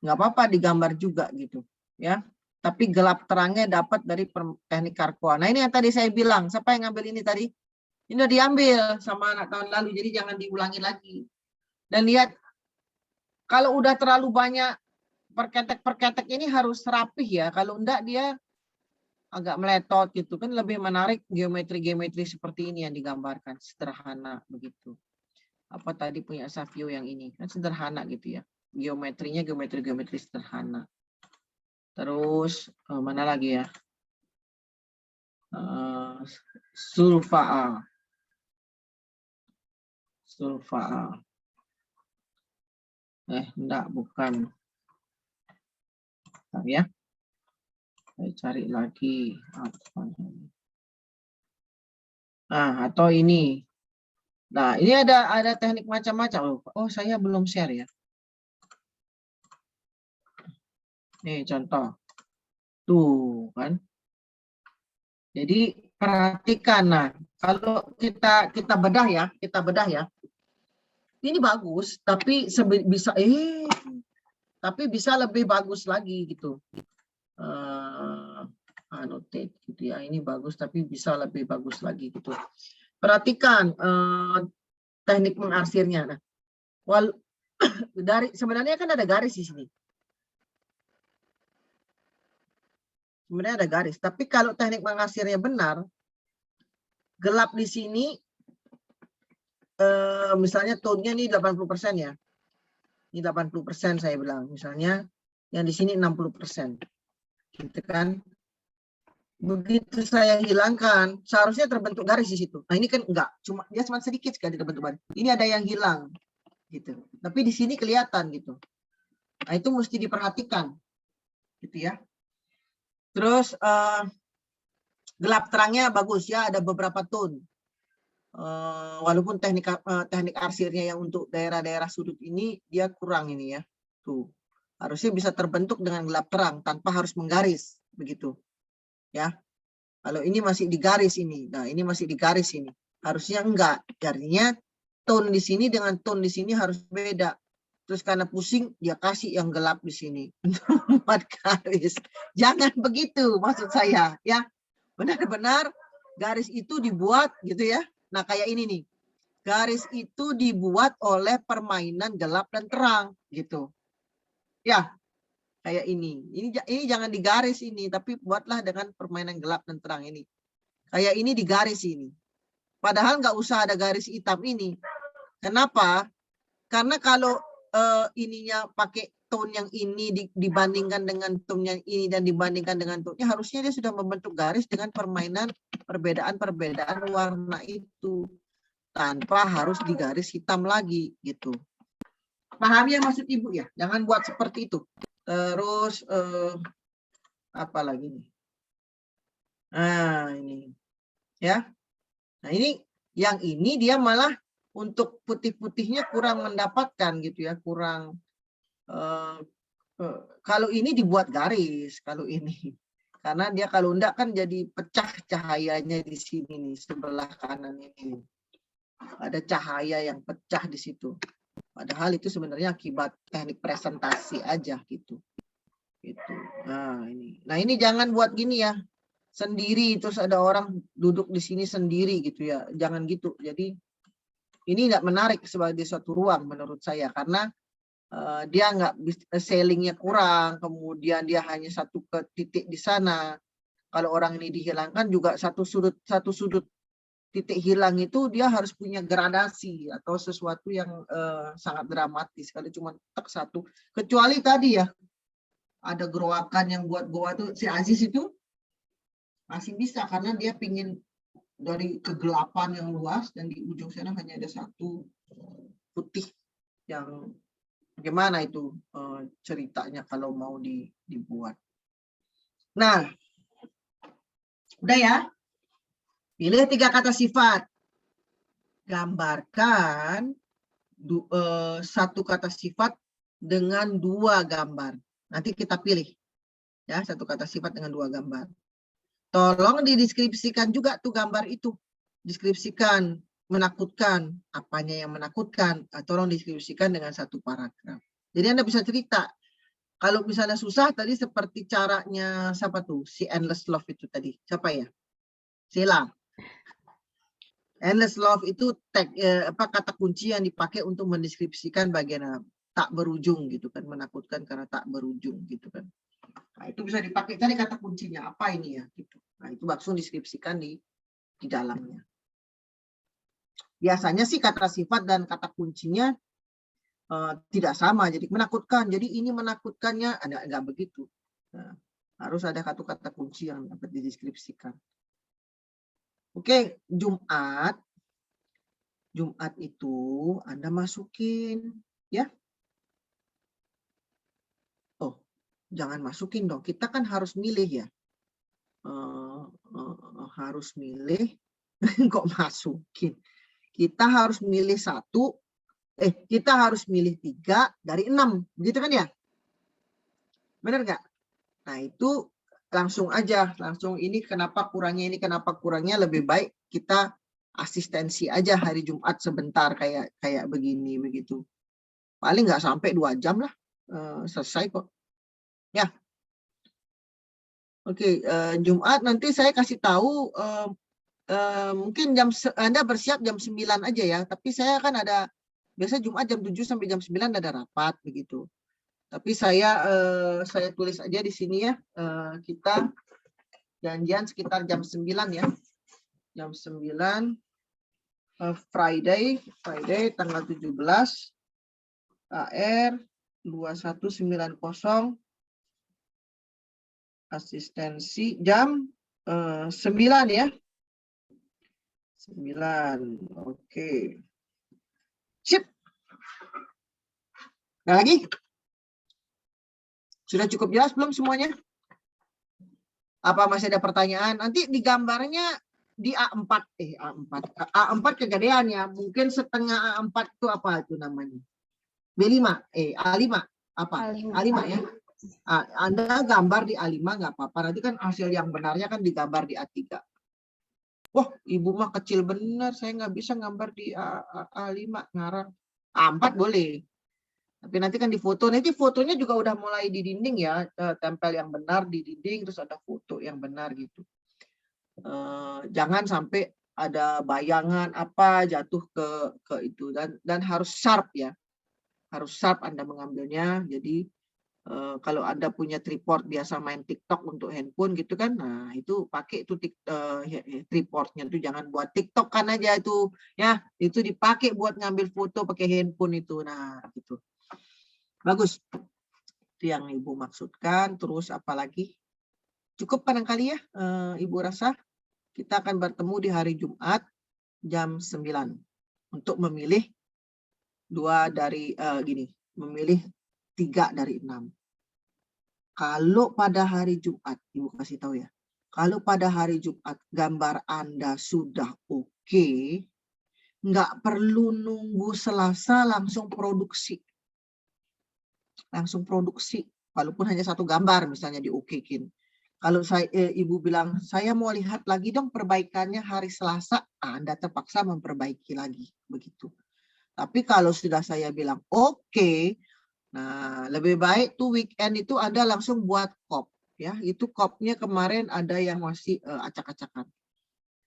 nggak apa-apa digambar juga gitu. Ya. Tapi gelap terangnya dapat dari teknik karkoal. Nah ini yang tadi saya bilang, siapa yang ngambil ini tadi? Ini udah diambil sama anak tahun lalu, jadi jangan diulangi lagi. Dan lihat, kalau udah terlalu banyak perketek-perketek ini harus rapih ya. Kalau enggak dia agak meletot gitu kan, lebih menarik geometri-geometri seperti ini yang digambarkan, sederhana begitu. Apa tadi punya Savio yang ini kan sederhana gitu ya. Geometrinya geometri-geometri sederhana. Terus mana lagi ya? Sulfaa. Enggak, bukan. Bentar ya. Saya cari lagi. Atau ini. Nah, ini ada teknik macam-macam. Oh, saya belum share ya. Nih contoh. Tuh kan. Jadi perhatikan. Nah, kalau kita bedah ya, ini bagus, tapi bisa lebih bagus lagi gitu. Annotate gitu ya. Ini bagus tapi bisa lebih bagus lagi gitu. Perhatikan teknik mengarsirnya. Nah, sebenarnya kan ada garis di sini. Sebenarnya ada garis, tapi kalau teknik mengarsirnya benar, gelap di sini misalnya tone-nya ini 80% ya. Ini 80% saya bilang, misalnya yang di sini 60%. Gitu kan? Begitu saya hilangkan, seharusnya terbentuk garis di situ. Nah, ini kan enggak, dia cuma sedikit sekali terbentuk garis. Ini ada yang hilang gitu. Tapi di sini kelihatan gitu. Nah, itu mesti diperhatikan. Gitu ya. Terus gelap terangnya bagus ya, ada beberapa tone. Walaupun teknik arsirnya yang untuk daerah-daerah sudut ini dia kurang ini ya. Tuh. Harusnya bisa terbentuk dengan gelap terang tanpa harus menggaris begitu. Ya. Kalau ini masih digaris ini. Nah, ini masih digaris ini. Harusnya enggak. Artinya tone di sini dengan tone di sini harus beda. Terus karena pusing dia kasih yang gelap di sini untuk membuat garis. Jangan begitu maksud saya ya. Benar-benar garis itu dibuat gitu ya. Nah, kayak ini nih. Garis itu dibuat oleh permainan gelap dan terang gitu. Ya. Kayak ini. Ini jangan digaris ini, tapi buatlah dengan permainan gelap dan terang ini. Kayak ini digaris ini. Padahal nggak usah ada garis hitam ini. Kenapa? Karena kalau ininya pakai tone yang ini dibandingkan dengan tone yang ini dan dibandingkan dengan tone-nya, harusnya dia sudah membentuk garis dengan permainan perbedaan warna itu tanpa harus digaris hitam lagi gitu. Pahami yang maksud Ibu ya? Jangan buat seperti itu. Terus apa lagi nih? Nah, ini ya. Nah, ini yang ini dia malah untuk putih-putihnya kurang mendapatkan gitu ya, kurang kalau ini dibuat garis, kalau ini. Karena dia kalau enggak kan jadi pecah cahayanya di sini nih, sebelah kanan ini. Ada cahaya yang pecah di situ. Padahal itu sebenarnya akibat teknik presentasi aja gitu. Gitu. Nah, ini jangan buat gini ya. sendiri, terus ada orang duduk di sini sendiri gitu ya. Jangan gitu. Jadi ini nggak menarik sebagai suatu ruang menurut saya, karena dia nggak sellingnya kurang, kemudian dia hanya satu ke titik di sana. Kalau orang ini dihilangkan juga satu sudut titik hilang itu dia harus punya gradasi atau sesuatu yang sangat dramatis. Kalau cuma tak satu, kecuali tadi ya ada gerowakan yang buat goa tuh si Aziz itu masih bisa karena dia pingin dari kegelapan yang luas dan di ujung sana hanya ada satu putih yang bagaimana itu ceritanya kalau mau dibuat. Nah, udah ya. Pilih 3 kata sifat. Gambarkan 1 kata sifat dengan 2 gambar. Nanti kita pilih ya 1 kata sifat dengan 2 gambar. Tolong dideskripsikan juga tuh gambar itu. Deskripsikan menakutkan, apanya yang menakutkan, tolong deskripsikan dengan 1 paragraf. Jadi Anda bisa cerita. Kalau misalnya susah tadi seperti caranya siapa tuh? Si Endless Love itu tadi. Siapa ya? Sheila. Endless Love itu kata kunci yang dipakai untuk mendeskripsikan bagian tak berujung gitu kan, menakutkan karena tak berujung gitu kan. Nah, itu bisa dipakai tadi kata kuncinya apa ini ya gitu. Nah, itu langsung deskripsikan di dalamnya. Biasanya sih kata sifat dan kata kuncinya tidak sama, jadi menakutkan. Jadi ini menakutkannya enggak begitu. Nah, harus ada kata kunci yang dapat dideskripsikan. Oke, Jumat itu Anda masukin ya. Oh, jangan masukin dong. Kita kan harus milih ya. Harus milih. Kok masukin? Kita harus milih 1. Kita harus milih 3 dari 6. Begitu kan ya? Benar nggak? Nah, itu langsung aja. Langsung ini kenapa kurangnya lebih baik kita asistensi aja hari Jumat sebentar kayak begini begitu. Paling nggak sampai 2 jam lah selesai kok. Ya. Oke, Jumat nanti saya kasih tahu mungkin Anda bersiap jam 9 aja ya, tapi saya kan ada biasa Jumat jam 7 sampai jam 9 ada rapat begitu. Tapi saya tulis aja di sini ya, kita janjian sekitar jam 9 ya. Jam 9 Friday tanggal 17 AR 2190 asistensi jam 9 ya. 9. Oke. Sip. Ada lagi? Sudah cukup jelas belum semuanya? Apa masih ada pertanyaan? Nanti di gambarnya di A4. A4 kegedean ya. Mungkin setengah A4 itu apa itu namanya? B5. A5. Apa? A5 ya. Anda gambar di A5 nggak apa-apa. Nanti kan hasil yang benarnya kan digambar di A3. Wah, Ibu mah kecil benar. Saya nggak bisa gambar di A5 ngarang. A4 boleh. Tapi nanti kan di foto. Nanti fotonya juga udah mulai di dinding ya. Tempel yang benar di dinding. Terus ada foto yang benar gitu. Jangan sampai ada bayangan apa jatuh ke itu. Dan harus sharp ya. Harus sharp Anda mengambilnya. Jadi kalau Anda punya tripod biasa main TikTok untuk handphone gitu kan, nah itu pakai itu tripodnya tuh jangan buat TikTok kan aja itu ya, itu dipakai buat ngambil foto pakai handphone itu. Nah gitu. Bagus. Itu yang Ibu maksudkan. Terus apalagi? Cukup barangkali ya Ibu rasa. Kita akan bertemu di hari Jumat jam 9 untuk memilih 2 dari memilih 3 dari 6. Kalau pada hari Jumat, Ibu kasih tahu ya, kalau pada hari Jumat gambar Anda sudah oke, nggak perlu nunggu Selasa langsung produksi. Langsung produksi, walaupun hanya 1 gambar misalnya diokekin. Kalau Ibu bilang, saya mau lihat lagi dong perbaikannya hari Selasa, Anda terpaksa memperbaiki lagi, begitu. Tapi kalau sudah saya bilang oke, nah lebih baik tuh weekend itu Anda langsung buat cop. ya, itu kopnya kemarin ada yang masih acak-acakan.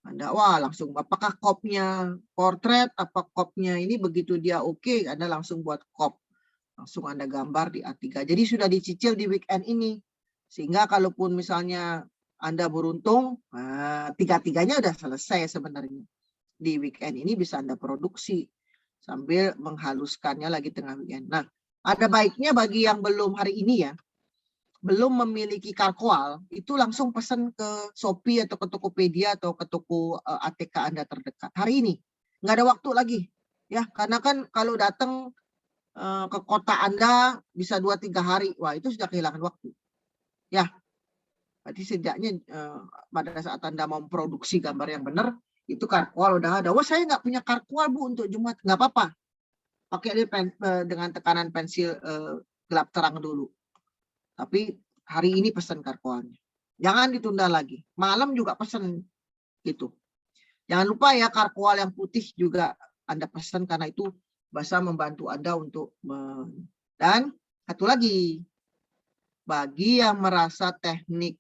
Anda wah langsung apakah kopnya portrait apa kopnya ini begitu dia oke, Anda langsung buat kop. Langsung Anda gambar di A3. Jadi sudah dicicil di weekend ini. Sehingga kalaupun misalnya Anda beruntung, tiga-tiganya udah selesai sebenarnya. Di weekend ini bisa Anda produksi sambil menghaluskannya lagi tengah weekend. Nah, ada baiknya bagi yang belum hari ini ya, belum memiliki karkwal, itu langsung pesan ke Shopee atau ke Tokopedia atau ke toko ATK Anda terdekat. Hari ini, nggak ada waktu lagi. Ya, karena kan kalau datang ke kota Anda bisa 2-3 hari, wah itu sudah kehilangan waktu. Ya, berarti sejaknya pada saat Anda mau memproduksi gambar yang benar, itu karkwal udah ada. Wah saya nggak punya karkwal Bu untuk Jumat, nggak apa-apa. Pakai dengan tekanan pensil gelap terang dulu. Tapi hari ini pesan karkwalnya. Jangan ditunda lagi. Malam juga pesan gitu. Jangan lupa ya karkwal yang putih juga Anda pesan karena itu bisa membantu Anda untuk dan satu lagi bagi yang merasa teknik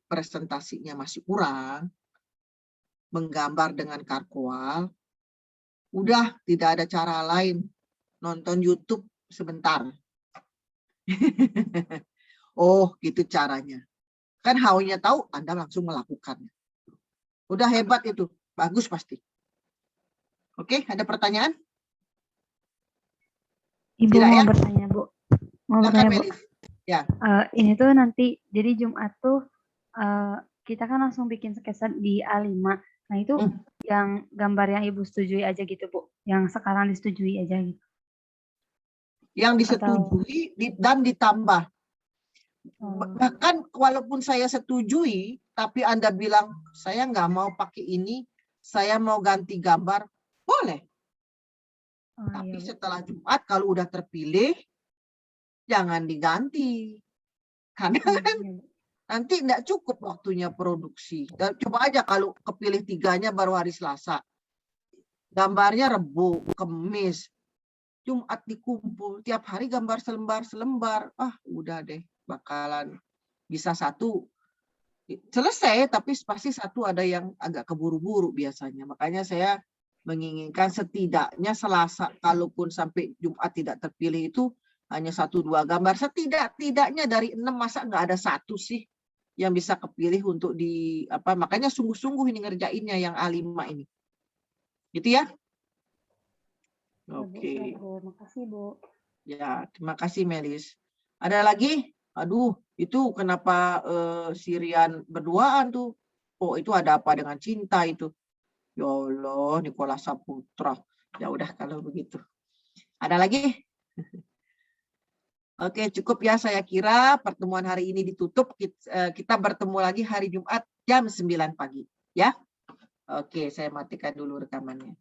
presentasinya masih kurang menggambar dengan karkwal, udah tidak ada cara lain, nonton YouTube sebentar. Oh, gitu caranya. Kan haunya tahu, Anda langsung melakukannya. Udah hebat itu, bagus pasti. Oke, ada pertanyaan? Ibu Tidak mau ya? bertanya, Bu. Mau Silakan, bertanya, Bu. Melis. Ya. Ini tuh nanti, jadi Jumat tuh kita kan langsung bikin sketsa di A5. Nah itu yang gambar yang Ibu setujui aja gitu, Bu. Yang sekarang disetujui aja gitu. Yang disetujui dan ditambah. Bahkan walaupun saya setujui, tapi Anda bilang, saya nggak mau pakai ini, saya mau ganti gambar, boleh. Tapi setelah Jumat, kalau udah terpilih, jangan diganti. Karena kan nanti nggak cukup waktunya produksi. Dan coba aja kalau kepilih 3-nya baru hari Selasa. Gambarnya Rebo, Kamis, Jumat dikumpul. Tiap hari gambar selembar-selembar. Udah deh, bakalan bisa satu. Selesai, tapi pasti satu ada yang agak keburu-buru biasanya. Makanya saya menginginkan setidaknya Selasa, kalaupun sampai Jumat tidak terpilih itu, hanya 1-2 gambar. Setidaknya dari 6 masa nggak ada satu sih yang bisa kepilih untuk makanya sungguh-sungguh ini ngerjainnya yang A5 ini. Gitu ya? Oke. Makasih, Bu. Ya, terima kasih Melis. Ada lagi? Aduh, itu kenapa Sirian berduaan tuh? Oh, itu ada apa dengan cinta itu? Ya Allah, Nikola Saputra. Ya udah kalau begitu. Ada lagi? Oke, cukup ya saya kira pertemuan hari ini ditutup. Kita bertemu lagi hari Jumat jam 9 pagi. Ya. Oke, saya matikan dulu rekamannya.